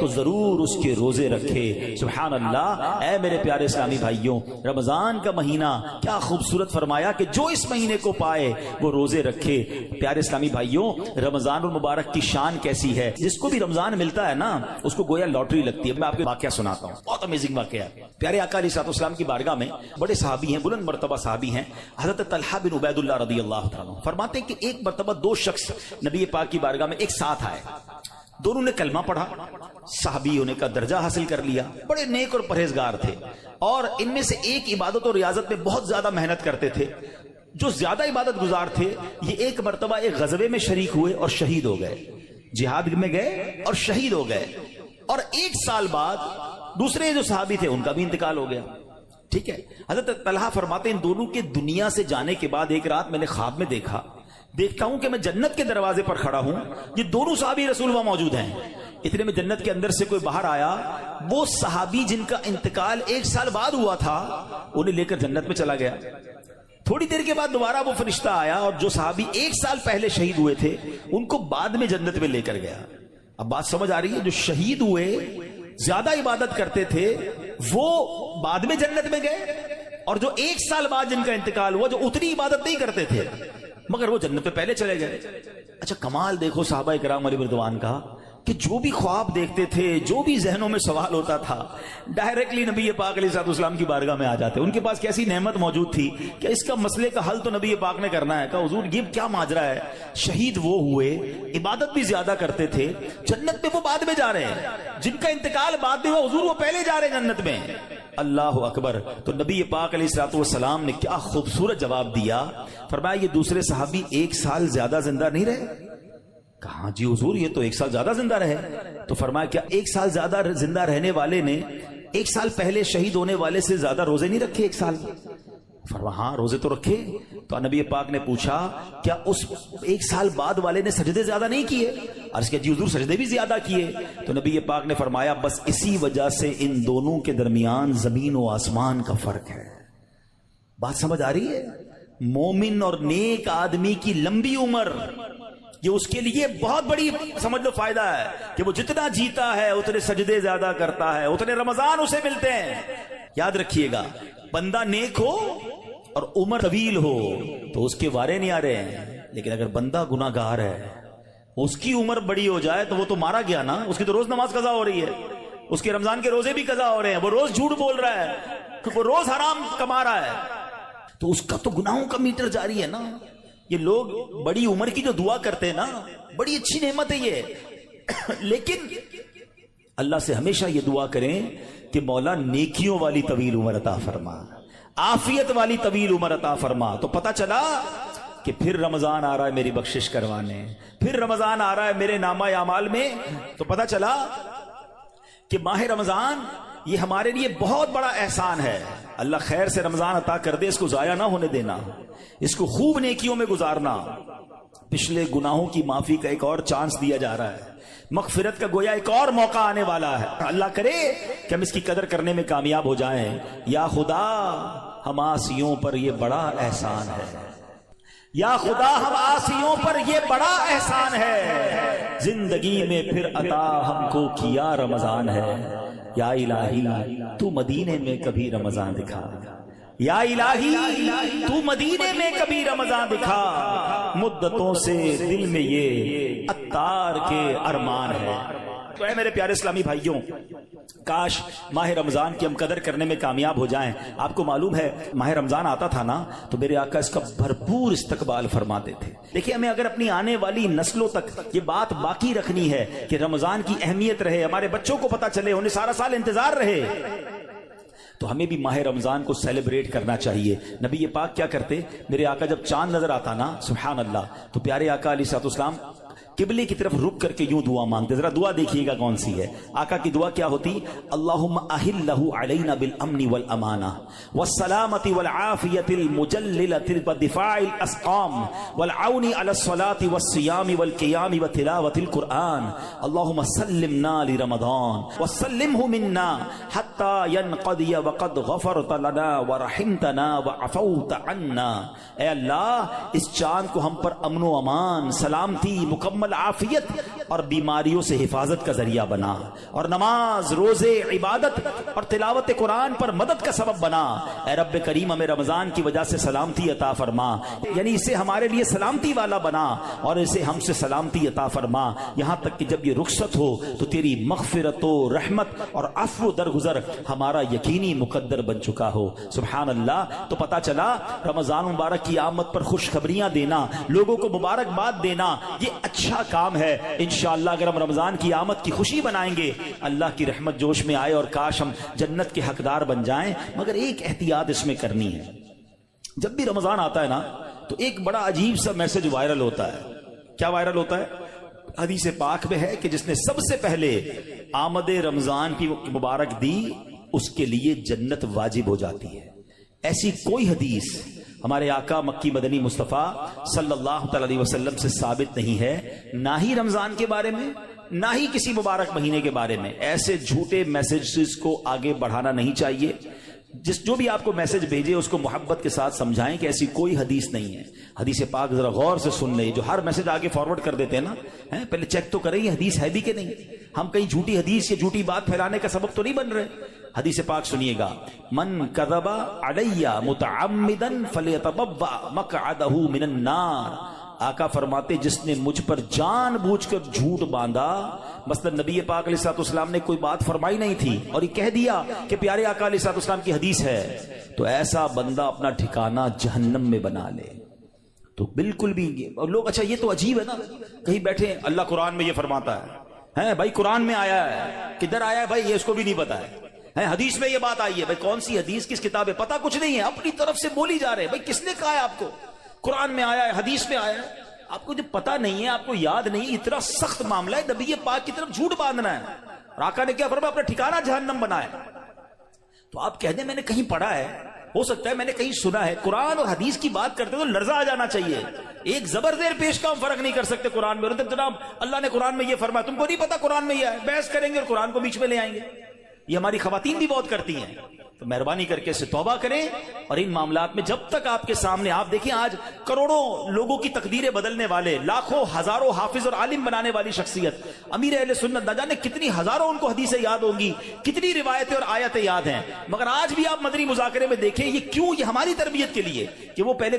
تو ضرور اس کے روزے رکھے۔ سبحان اللہ۔ اے میرے پیارے اسلامی بھائیوں، رمضان کا مہینہ کیا خوبصورت فرمایا کہ جو اس مہینے کو پائے وہ روزے رکھے۔ پیارے اسلامی بھائیوں، رمضان المبارک کی شان کیسی ہے؟ جس کو بھی رمضان ملتا ہے نا، اس کو گویا لاٹری لگتی ہے۔ میں آپ کو واقعہ سناتا ہوں، بہت امیزنگ واقعہ ہے۔ پیارے آقا علیہ السلام کی بارگاہ میں بڑے صحابی ہیں، بلند مرتبہ صحابی ہیں، حضرت طلحہ بن عبید اللہ رضی اللہ تعالیٰ عنہ فرماتے ہیں کہ ایک مرتبہ دو شخص نبی پاک کی بارگاہ میں ایک ساتھ آئے، دونوں نے کلمہ پڑھا، صحابی ہونے کا درجہ حاصل کر لیا، بڑے نیک اور پرہیزگار تھے، اور ان میں سے ایک عبادت اور ریاضت میں بہت زیادہ محنت کرتے تھے۔ جو زیادہ عبادت گزار تھے یہ ایک مرتبہ ایک غزوے میں شریک ہوئے اور شہید ہو گئے، جہاد میں گئے اور شہید ہو گئے، اور ایک سال بعد دوسرے جو صحابی تھے ان کا بھی انتقال ہو گیا۔ ٹھیک ہے، حضرت طلحہ فرماتے ہیں ان دونوں کے دنیا سے جانے کے بعد ایک رات میں نے خواب میں دیکھتا ہوں کہ میں جنت کے دروازے پر کھڑا ہوں، یہ دونوں صحابی رسول وہاں موجود ہیں۔ اتنے میں جنت کے اندر سے کوئی باہر آیا، وہ صحابی جن کا انتقال ایک سال بعد ہوا تھا انہیں لے کر جنت میں چلا گیا۔ تھوڑی دیر کے بعد دوبارہ وہ فرشتہ آیا اور جو صحابی ایک سال پہلے شہید ہوئے تھے ان کو بعد میں جنت میں لے کر گیا۔ اب بات سمجھ آ رہی ہے؟ جو شہید ہوئے، زیادہ عبادت کرتے تھے، وہ بعد میں جنت میں گئے، اور جو ایک سال بعد جن کا انتقال ہوا، جو اتنی عبادت نہیں کرتے تھے مگر وہ جنت میں پہلے چلے گئے۔ اچھا کمال دیکھو صحابہ کرام علیہ رضوان کا، کہ جو بھی خواب دیکھتے تھے، جو بھی ذہنوں میں سوال ہوتا تھا، ڈائریکٹلی نبی پاک علیہ السلام کی بارگاہ میں آ جاتے۔ ان کے پاس کیسی نعمت موجود تھی کہ اس کا مسئلے کا حل تو نبی پاک نے کرنا ہے۔ کہا حضور یہ کیا ماجرا ہے؟ شہید وہ ہوئے، عبادت بھی زیادہ کرتے تھے، جنت میں وہ بعد میں جا رہے ہیں، جن کا انتقال بعد میں ہوا حضور وہ پہلے جا رہے ہیں جنت میں۔ اللہ اکبر۔ تو نبی پاک علیہ السلام نے کیا خوبصورت جواب دیا، فرمایا یہ دوسرے صحابی ایک سال زیادہ زندہ نہیں رہے؟ کہا جی حضور یہ تو ایک سال زیادہ زندہ رہے۔ تو فرمایا کیا ایک سال زیادہ زندہ رہنے والے نے ایک سال پہلے شہید ہونے والے سے زیادہ روزے نہیں رکھے ایک سال؟ فرمایا ہاں روزے تو رکھے۔ تو نبی پاک نے پوچھا کیا اس ایک سال بعد والے نے سجدے زیادہ نہیں کیے؟ عرض کیا جی حضور سجدے بھی زیادہ کیے۔ تو نبی پاک نے فرمایا بس اسی وجہ سے ان دونوں کے درمیان زمین و آسمان کا فرق ہے۔ بات سمجھ آ رہی ہے؟ مومن اور نیک آدمی کی لمبی عمر یہ اس کے لیے بہت بڑی سمجھ لو فائدہ ہے کہ وہ جتنا جیتا ہے اتنے سجدے زیادہ کرتا ہے، اتنے رمضان اسے ملتے ہیں۔ یاد رکھیے گا بندہ نیک ہو اور عمر طویل ہو تو اس کے وارے نہیں آ رہے ہیں، لیکن اگر بندہ گناہ گار ہے، اس کی عمر بڑی ہو جائے تو وہ تو مارا گیا نا، اس کی تو روز نماز قضا ہو رہی ہے، اس کے رمضان کے روزے بھی قضا ہو رہے ہیں، وہ روز جھوٹ بول رہا ہے، وہ روز حرام کما رہا ہے، تو اس کا تو گناہوں کا میٹر جاری ہے نا۔ یہ لوگ بڑی عمر کی جو دعا کرتے ہیں نا، بڑی اچھی نعمت ہے یہ، لیکن اللہ سے ہمیشہ یہ دعا کریں کہ مولا نیکیوں والی طویل عمر عطا فرما، عافیت والی طویل عمر عطا فرما۔ تو پتہ چلا کہ پھر رمضان آ رہا ہے میری بخشش کروانے، پھر رمضان آ رہا ہے میرے نامہ اعمال میں۔ تو پتہ چلا کہ ماہ رمضان یہ ہمارے لیے بہت بڑا احسان ہے۔ اللہ خیر سے رمضان عطا کر دے، اس کو ضائع نہ ہونے دینا، اس کو خوب نیکیوں میں گزارنا۔ پچھلے گناہوں کی معافی کا ایک اور چانس دیا جا رہا ہے، مغفرت کا گویا ایک اور موقع آنے والا ہے۔ اللہ کرے کہ ہم اس کی قدر کرنے میں کامیاب ہو جائیں۔ یا خدا ہم عاصیوں پر یہ بڑا احسان ہے، یا خدا ہم عاصیوں پر یہ بڑا احسان ہے، زندگی میں پھر عطا ہم کو کیا رمضان ہے۔ یا الہی تو مدینے میں کبھی رمضان دکھا، یا الہی تو مدینے میں کبھی رمضان دکھا، مدتوں سے دل میں یہ عطار کے ارمان ہے۔ تو اے میرے پیارے اسلامی بھائیوں، کاش ماہ رمضان کی ہم قدر کرنے میں کامیاب ہو جائیں۔ آپ کو معلوم ہے ماہ رمضان آتا تھا نا تو میرے آقا اس کا بھرپور استقبال فرماتے تھے۔ دیکھیں، ہمیں اگر اپنی آنے والی نسلوں تک یہ بات باقی رکھنی ہے کہ رمضان کی اہمیت رہے، ہمارے بچوں کو پتا چلے، انہیں سارا سال انتظار رہے، تو ہمیں بھی ماہ رمضان کو سیلیبریٹ کرنا چاہیے۔ نبی پاک کیا کرتے، میرے آقا جب چاند نظر آتا نا سبحان اللہ، تو پیارے آقا علیہ الصلوۃ والسلام قبلے کی طرف رک کر کے یوں دعا مانگتے۔ ذرا دعا دیکھیے گا کون سی ہے۔ آقا کی دعا کیا ہوتی؟ اللہم احلہ علینا بالامن والامانہ والسلامۃ والعافیۃ المجللۃ ودفاع الاسقام والعون علی الصلاۃ والصیام والقیام وتلاوۃ القرآن اللہم سلمنا لرمضان وسلمہ منا حتی ینقضی وقد غفرت لنا ورحمتنا وعفوت عنا۔ اے اللہ، اس چاند کو ہم پر امن و امان، سلامتی، مکمل عافیت اور بیماریوں سے حفاظت کا ذریعہ بنا، اور نماز، روزے، عبادت اور تلاوت قرآن پر مدد کا سبب بنا۔ اے رب کریم، ہمیں رمضان کی وجہ سے سلامتی عطا فرما، یعنی اسے ہمارے لیے سلامتی والا بنا اور اسے ہم سے سلامتی عطا فرما، یہاں تک کہ جب یہ رخصت ہو تو تیری مغفرت و رحمت اور عفو درگزر ہمارا یقینی مقدر بن چکا ہو۔ سبحان اللہ۔ تو پتا چلا رمضان مبارک کی آمد پر خوشخبریاں دینا، لوگوں کو مبارکباد دینا، یہ اچھا کام ہے۔ انشاءاللہ اگر ہم رمضان کی آمد کی خوشی بنائیں گے، اللہ کی رحمت جوش میں آئے اور کاش ہم جنت کے حقدار بن جائیں۔ مگر ایک احتیاط اس میں کرنی ہے، جب بھی رمضان آتا ہے نا تو ایک بڑا عجیب سا میسج وائرل ہوتا ہے۔ کیا وائرل ہوتا ہے؟ حدیث پاک میں ہے کہ جس نے سب سے پہلے آمد رمضان کی مبارک دی اس کے لیے جنت واجب ہو جاتی ہے۔ ایسی کوئی حدیث ہمارے آقا مکی مدنی مصطفیٰ صلی اللہ تعالی علیہ وسلم سے ثابت نہیں ہے، نہ ہی رمضان کے بارے میں، نہ ہی کسی مبارک مہینے کے بارے میں۔ ایسے جھوٹے میسیجز کو آگے بڑھانا نہیں چاہیے۔ جو بھی آپ کو میسج بھیجے اس کو محبت کے ساتھ سمجھائیں کہ ایسی کوئی حدیث نہیں ہے۔ حدیث پاک ذرا غور سے سن لیں، جو ہر میسج آگے فارورڈ کر دیتے ہیں نا، پہلے چیک تو کریں یہ حدیث ہے بھی کہ نہیں۔ ہم کہیں جھوٹی حدیث یا جھوٹی بات پھیلانے کا سبب تو نہیں بن رہے۔ حدیث پاک سنیے گا، من کذب علی متعمدا فلیتبوأ مقعدہ من النار۔ آقا فرماتے جس نے مجھ پر جان بوجھ کر جھوٹ باندھا، مثلا نبی پاک علیہ الصلوۃ والسلام نے کوئی بات فرمائی نہیں تھی اور یہ کہہ دیا کہ پیارے آقا علیہ الصلوۃ والسلام کی حدیث ہے، تو ایسا بندہ اپنا ٹھکانہ جہنم میں بنا لے۔ تو بالکل بھی اور لوگ اچھا یہ تو عجیب ہے نا، کہیں بیٹھے اللہ قرآن میں یہ فرماتا ہے بھائی قرآن میں آیا ہے، کدھر آیا ہے بھائی یہ اس کو بھی نہیں پتا ہے، حدیث میں یہ بات آئی ہے، بھائی کون سی حدیث کس کتاب ہے پتا کچھ نہیں ہے، اپنی طرف سے بولی جا رہے ہیں۔ بھائی کس نے کہا ہے آپ کو؟ قرآن میں آیا ہے، حدیث میں آیا ہے، آپ کو جب پتا نہیں ہے، آپ کو یاد نہیں، اتنا سخت معاملہ ہے، نبی پاک کی طرف جھوٹ باندھنا ہے، اور آقا نے کیا فرمایا؟ اپنا ٹھکانہ جہنم بنایا۔ تو آپ کہہ دیں میں نے کہیں پڑھا ہے، ہو سکتا ہے میں نے کہیں سنا ہے، قرآن اور حدیث کی بات کرتے تو لرزہ آ جانا چاہیے، ایک زبردیر پیش کا ہم فرق نہیں کر سکتے قرآن میں، جناب اللہ نے قرآن میں یہ فرمایا، تم کو نہیں پتا قرآن میں یہ ہے، بحث کریں گے اور قرآن کو بیچ میں لے آئیں گے۔ یہ ہماری خواتین بھی بہت کرتی ہیں، تو مہربانی کر کے اس سے توبہ کریں، اور ان معاملات میں جب تک آپ کے سامنے، آپ دیکھیں آج کروڑوں لوگوں کی تقدیریں بدلنے والے، لاکھوں ہزاروں حافظ اور عالم بنانے والی شخصیت امیر اہل سنت، نہ جانے کتنی ہزاروں ان کو حدیثیں یاد ہوں گی، کتنی روایتیں اور آیتیں یاد ہیں، مگر آج بھی آپ مدنی مذاکرے میں دیکھیں یہ کیوں، یہ ہماری تربیت کے لیے کہ وہ پہلے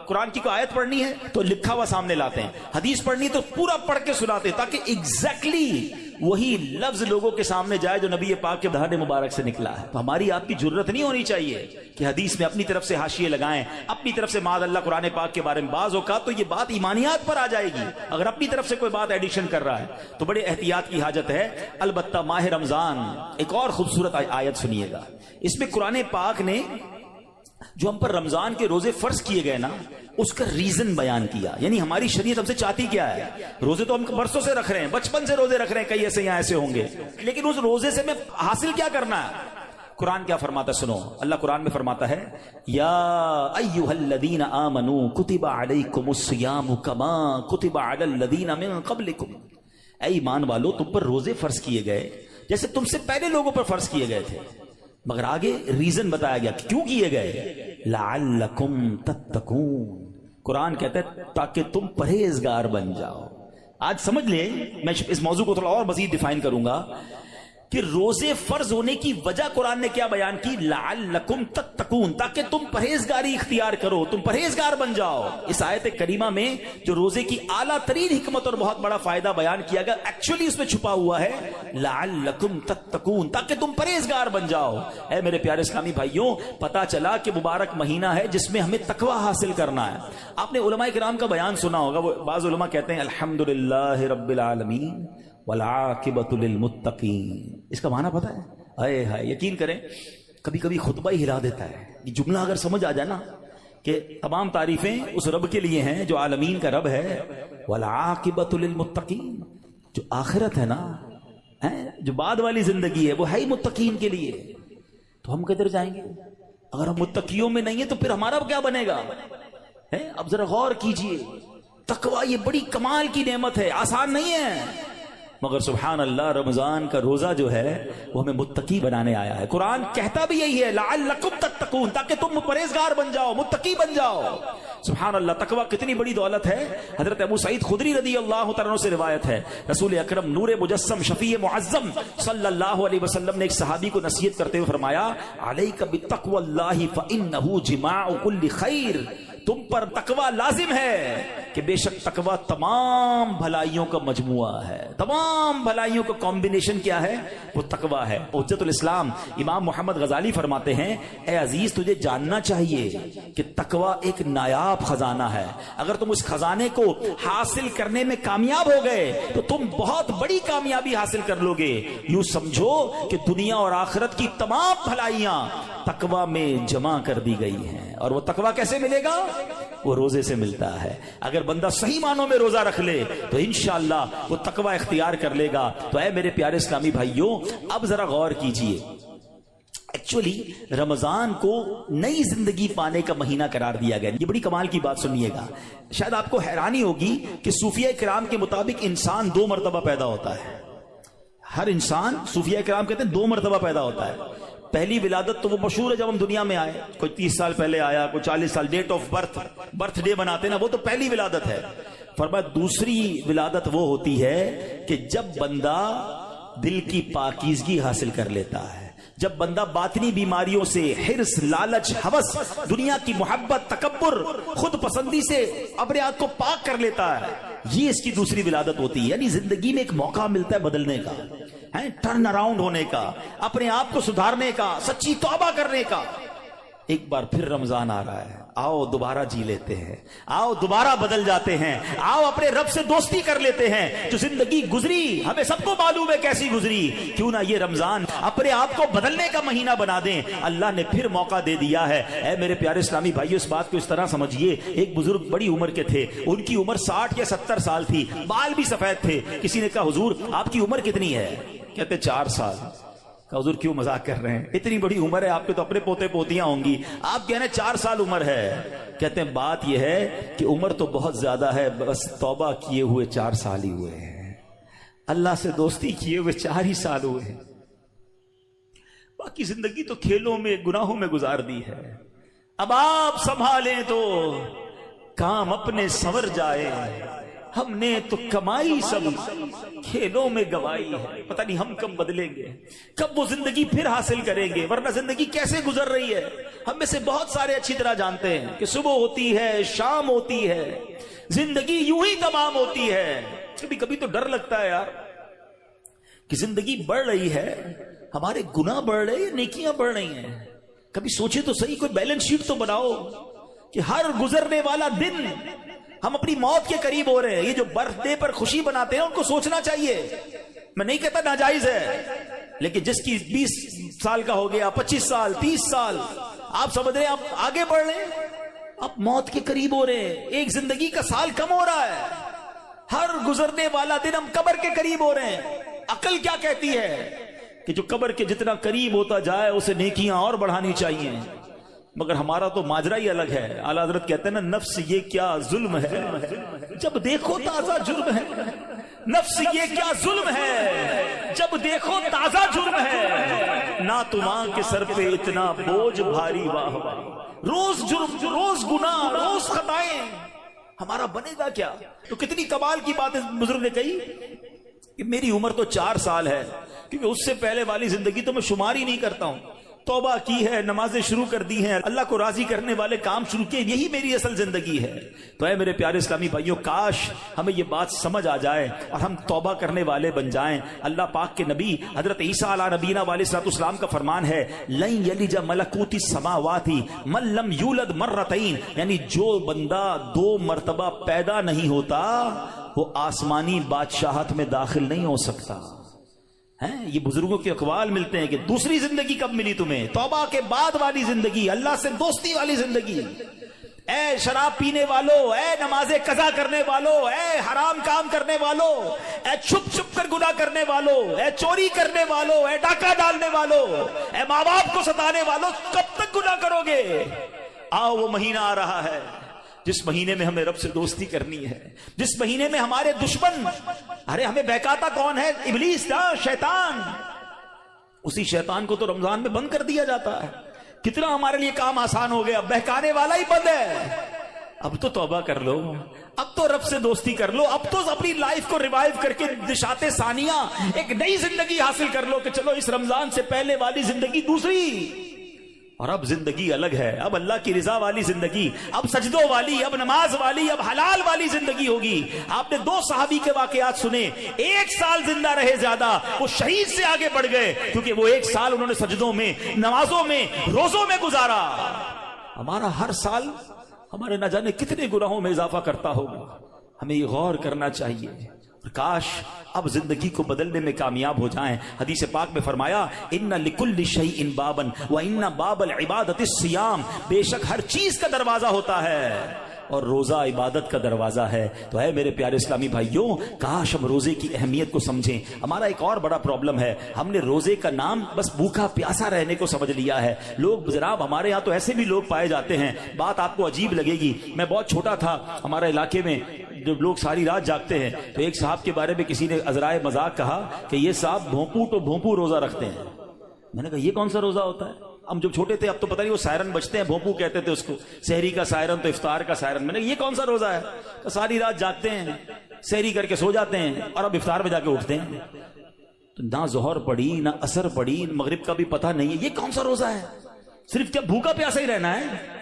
قرآن کی کوئی آیت پڑھنی ہے تو لکھا ہوا سامنے لاتے ہیں، حدیث پڑھنی ہے تو پورا پڑھ کے سناتے تاکہ ایگزیکٹلی وہی لفظ لوگوں کے سامنے جائے جو نبی پاک کے دہان مبارک سے نکلا ہے۔ تو ہماری آپ کی جرت نہیں ہونی چاہیے کہ حدیث میں اپنی طرف سے حاشیے لگائیں، اپنی طرف سے معاذ اللہ قرآن پاک کے بارے میں بعض اوقات تو یہ بات ایمانیات پر آ جائے گی، اگر اپنی طرف سے کوئی بات ایڈیشن کر رہا ہے تو بڑے احتیاط کی حاجت ہے۔ البتہ ماہ رمضان ایک اور خوبصورت آیت سنیے گا، اس میں قرآن پاک نے جو ہم پر رمضان کے روزے فرض کیے گئے نا اس کا ریزن بیان کیا، یعنی ہماری شریعت ہم سے چاہتی کیا ہے۔ روزے تو ہم برسوں سے رکھ رہے ہیں، بچپن سے روزے رکھ رہے ہیں، کئی ایسے یہاں ایسے ہوں گے، لیکن اس روزے سے میں حاصل کیا کرنا ہے؟ قرآن کیا فرماتا ہے سنو، اللہ قرآن میں فرماتا ہے یا ایھا الذین آمنوا کتب علیکم الصیام کما کتب علی الذین من قبلکم، اے ایمان والو تم پر روزے فرض کیے گئے جیسے تم سے پہلے لوگوں پر فرض کیے گئے تھے، مگر آگے ریزن بتایا گیا کیوں کیے گئے، لعلکم تتقون، قرآن کہتا ہے تاکہ تم پرہیزگار بن جاؤ۔ آج سمجھ لیں، میں اس موضوع کو تھوڑا اور مزید ڈیفائن کروں گا، کہ روزے فرض ہونے کی وجہ قرآن نے کیا بیان کی؟ لعلکم تتقون، تاکہ تم پرہیزگاری اختیار کرو، تم پرہیزگار بن جاؤ۔ اس آیت کریمہ میں جو روزے کی اعلیٰ ترین حکمت اور بہت بڑا فائدہ بیان کیا گیا، ایکچولی اس میں چھپا ہوا ہے لعلکم تتقون، تاکہ تم پرہیزگار بن جاؤ۔ اے میرے پیارے اسلامی بھائیوں، پتا چلا کہ مبارک مہینہ ہے جس میں ہمیں تقوی حاصل کرنا ہے۔ آپ نے علماء کرام کا بیان سنا ہوگا، وہ بعض علماء کہتے ہیں الحمدللہ رب العالمین والعاقبۃ للمتقین۔ اس کا معنی پتا ہے؟ اے ہائے، یقین کریں کبھی کبھی خطبہ ہی ہلا دیتا ہے یہ جملہ اگر سمجھ آ جائے نا کہ تمام تعریفیں اس رب کے لیے ہیں جو عالمین کا رب ہے، والعاقبۃ للمتقین، جو آخرت ہے نا، جو بعد والی زندگی ہے وہ ہے ہی متقین کے لیے۔ تو ہم کدھر جائیں گے اگر ہم متقیوں میں نہیں ہیں؟ تو پھر ہمارا کیا بنے گا؟ اب ذرا غور کیجئے، تقوی یہ بڑی کمال کی نعمت ہے، آسان نہیں ہے، مگر سبحان اللہ رمضان کا روزہ جو ہے وہ ہمیں متقی بنانے آیا ہے۔ قرآن کہتا بھی یہی ہے لعلکم تتقون، تاکہ تم پرہیزگار بن جاؤ، متقی بن جاؤ۔ سبحان اللہ، تقوی کتنی بڑی دولت ہے۔ حضرت ابو سعید خدری رضی اللہ تعالیٰ عنہ سے روایت ہے، رسول اکرم نور مجسم شفیع معظم صلی اللہ علیہ وسلم نے ایک صحابی کو نصیحت کرتے ہوئے فرمایا علیک بتقوی اللہ فإنہ جماع کل خیر، تم پر تقوی لازم ہے کہ بے شک تقوی تمام بھلائیوں کا مجموعہ ہے، تمام بھلائیوں کا کمبینیشن کیا ہے؟ وہ تقوی ہے۔ حجت الاسلام امام محمد غزالی فرماتے ہیں اے عزیز، تجھے جاننا چاہیے کہ تقوی ایک نایاب خزانہ ہے، اگر تم اس خزانے کو حاصل کرنے میں کامیاب ہو گئے تو تم بہت بڑی کامیابی حاصل کر لو گے۔ یوں سمجھو کہ دنیا اور آخرت کی تمام بھلائیاں تقوی میں جمع کر دی گئی ہیں۔ اور وہ تقوی کیسے ملے گا؟ وہ روزے سے ملتا ہے۔ اگر بندہ صحیح معنوں میں روزہ رکھ لے تو انشاءاللہ وہ تقوی اختیار کر لے گا۔ تو اے میرے پیارے اسلامی بھائیوں، اب ذرا غور کیجئے، ایکچولی رمضان کو نئی زندگی پانے کا مہینہ قرار دیا گیا۔ یہ بڑی کمال کی بات سنیے گا، شاید آپ کو حیرانی ہوگی کہ صوفیہ کرام کے مطابق انسان 2 مرتبہ پیدا ہوتا ہے۔ ہر انسان، صوفیہ کرام کہتے ہیں 2 مرتبہ پیدا ہوتا ہے۔ پہلی ولادت تو وہ مشہور ہے جب ہم دنیا میں آئے، کوئی 30 سال پہلے آیا، کوئی 40 سال، ڈیٹ آف برتھ ڈے بناتے نا، وہ تو پہلی ولادت ہے۔ فرمایا دوسری ولادت وہ ہوتی ہے کہ جب بندہ دل کی پاکیزگی حاصل کر لیتا ہے، جب بندہ باطنی بیماریوں سے، حرص، لالچ، ہوس، دنیا کی محبت، تکبر، خود پسندی سے اپنے آپ کو پاک کر لیتا ہے، یہ اس کی دوسری ولادت ہوتی ہے۔ یعنی زندگی میں ایک موقع ملتا ہے بدلنے کا، ٹرن اراؤنڈ ہونے کا، اپنے آپ کو سدھارنے کا، سچی توبہ کرنے کا۔ ایک بار پھر رمضان آ رہا ہے، آؤ دوبارہ جی لیتے ہیں، آؤ دوبارہ بدل جاتے ہیں، آؤ اپنے رب سے دوستی کر لیتے ہیں۔ جو زندگی گزری ہمیں سب کو معلوم ہے کیسی گزری، کیوں نہ یہ رمضان اپنے آپ کو بدلنے کا مہینہ بنا دیں۔ اللہ نے پھر موقع دے دیا ہے۔ اے میرے پیارے اسلامی بھائیو، اس بات کو اس طرح سمجھیے، ایک بزرگ بڑی عمر کے تھے، ان کی عمر 60 یا 70 سال تھی، بال بھی سفید تھے۔ کسی نے کہا حضور آپ کی عمر کتنی ہے؟ کہتے 4 سال۔ کہ حضور کیوں مذاق کر رہے ہیں، اتنی بڑی عمر ہے، آپ کے تو اپنے پوتے پوتیاں ہوں گی، آپ کہہ رہے ہیں 4 سال عمر ہے۔ کہتے ہیں بات یہ ہے کہ عمر تو بہت زیادہ ہے، بس توبہ کیے ہوئے 4 سال ہی ہوئے ہیں، اللہ سے دوستی کیے ہوئے 4 ہی سال ہوئے ہیں، باقی زندگی تو کھیلوں میں، گناہوں میں گزار دی ہے۔ اب آپ سنبھالیں تو کام اپنے سنور جائے، ہم نے تو کمائی سب کھیلوں میں گوائی ہے، پتہ نہیں ہم کب بدلیں گے، کب وہ زندگی پھر حاصل کریں گے، ورنہ زندگی کیسے گزر رہی ہے۔ ہم میں سے بہت سارے اچھی طرح جانتے ہیں کہ صبح ہوتی ہے، شام ہوتی ہے، زندگی یوں ہی تمام ہوتی ہے۔ کبھی کبھی تو ڈر لگتا ہے یار کہ زندگی بڑھ رہی ہے، ہمارے گناہ بڑھ رہے ہیں، نیکیاں بڑھ رہی ہیں۔ کبھی سوچے تو صحیح، کوئی بیلنس شیٹ تو بناؤ کہ ہر گزرنے والا دن ہم اپنی موت کے قریب ہو رہے ہیں۔ یہ جو برتھ ڈے پر خوشی مناتے ہیں ان کو سوچنا چاہیے، میں نہیں کہتا ناجائز ہے، لیکن جس کی 20 سال کا ہو گیا، 25 سال، 30 سال، آپ سمجھ رہے ہیں آپ آگے بڑھ رہے ہیں، آپ موت کے قریب ہو رہے ہیں، ایک زندگی کا سال کم ہو رہا ہے، ہر گزرنے والا دن ہم قبر کے قریب ہو رہے ہیں۔ عقل کیا کہتی ہے کہ جو قبر کے جتنا قریب ہوتا جائے اسے نیکیاں اور بڑھانی چاہیے، مگر ہمارا تو ماجرا ہی الگ ہے۔ اعلیٰ حضرت کہتے ہیں نا، نفس یہ کیا ظلم ہے جب دیکھو تازہ جرم ہے، نفس یہ کیا ظلم ہے جب دیکھو تازہ جرم ہے، نہ تمہاں کے سر پہ اتنا بوجھ بھاری، واہ واہ، روز جرم، روز گناہ، روز خطائیں، ہمارا بنے گا کیا؟ تو کتنی کمال کی بات اس بزرگ نے کہی کہ میری عمر تو 4 سال ہے، کیونکہ اس سے پہلے والی زندگی تو میں شمار ہی نہیں کرتا ہوں. توبہ کی ہے, نمازیں شروع کر دی ہیں, اللہ کو راضی کرنے والے کام شروع کیے, یہی میری اصل زندگی ہے. تو اے میرے پیارے اسلامی بھائیوں, کاش ہمیں یہ بات سمجھ آ جائے اور ہم توبہ کرنے والے بن جائیں. اللہ پاک کے نبی حضرت عیسیٰ علیہ نبینا علیہ الصلوۃ والسلام کا فرمان ہے, لن یلج ملکوت السماوات من لم یولد مرتین, یعنی جو بندہ 2 مرتبہ پیدا نہیں ہوتا وہ آسمانی بادشاہت میں داخل نہیں ہو سکتا. یہ بزرگوں کے اقوال ملتے ہیں کہ دوسری زندگی کب ملی تمہیں؟ توبہ کے بعد والی زندگی, اللہ سے دوستی والی زندگی. اے شراب پینے والو, اے نماز قضا کرنے والو, اے حرام کام کرنے والو, اے چھپ چھپ کر گناہ کرنے والو, اے چوری کرنے والو, اے ڈاکہ ڈالنے والو, اے ماں باپ کو ستانے والو, کب تک گناہ کرو گے؟ آؤ وہ مہینہ آ رہا ہے جس مہینے میں ہمیں رب سے دوستی کرنی ہے, جس مہینے میں ہمارے دشمن, ارے ہمیں بہکاتا کون ہے؟ ابلیس تھا, شیطان. اسی شیطان کو تو رمضان میں بند کر دیا جاتا ہے. کتنا ہمارے لیے کام آسان ہو گیا, بہکانے والا ہی بند ہے. اب تو توبہ کر لو, اب تو رب سے دوستی کر لو, اب تو اپنی لائف کو ریوائیو کر کے نشاط ثانیہ ایک نئی زندگی حاصل کر لو کہ چلو اس رمضان سے پہلے والی زندگی دوسری, اور اب زندگی الگ ہے. اب اللہ کی رضا والی زندگی, اب سجدوں والی, اب نماز والی, اب حلال والی زندگی ہوگی. آپ نے 2 صحابی کے واقعات سنے, 1 سال زندہ رہے زیادہ, وہ شہید سے آگے بڑھ گئے کیونکہ وہ 1 سال انہوں نے سجدوں میں, نمازوں میں, روزوں میں گزارا. ہمارا ہر سال ہمارے نہ جانے کتنے گناہوں میں اضافہ کرتا ہوگا. ہمیں یہ غور کرنا چاہیے. کاش اب زندگی کو بدلنے میں کامیاب ہو جائیں. حدیث پاک میں فرمایا, ان لکل شیء بابا وان باب العبادۃ الصیام, بے شک ہر چیز کا دروازہ ہوتا ہے اور روزہ عبادت کا دروازہ ہے. تو ہے میرے پیارے اسلامی بھائیوں, کاش ہم روزے کی اہمیت کو سمجھیں. ہمارا ایک اور بڑا پرابلم ہے, ہم نے روزے کا نام بس بھوکا پیاسا رہنے کو سمجھ لیا ہے. لوگ جناب ہمارے یہاں تو ایسے بھی لوگ پائے جاتے ہیں, بات آپ کو عجیب لگے گی. میں بہت چھوٹا تھا, ہمارے علاقے میں جب لوگ ساری رات جاگتے ہیں تو ایک صاحب کے بارے میں کسی نے عذرائے مذاق کہا کہ یہ صاحب بھونپو تو بھونپو روزہ رکھتے ہیں. میں نے کہا یہ کون سا روزہ ہوتا ہے؟ ہم جب چھوٹے تھے, اب تو پتہ نہیں وہ سائرن بجتے ہیں, بھونپو کہتے تھے اس کو, سحری کا سائرن تو افطار کا سائرن. میں نے کہا یہ کون سا روزہ ہے؟ تو ساری رات جاگتے ہیں, سحری کر کے سو جاتے ہیں اور اب افطار میں جا کے اٹھتے ہیں. تو نہ ظہر پڑی نہ عصر پڑی, مغرب کا بھی پتہ نہیں ہے. یہ کون سا روزہ ہے؟ صرف کیا بھوکا پیاسا ہی رہنا ہے؟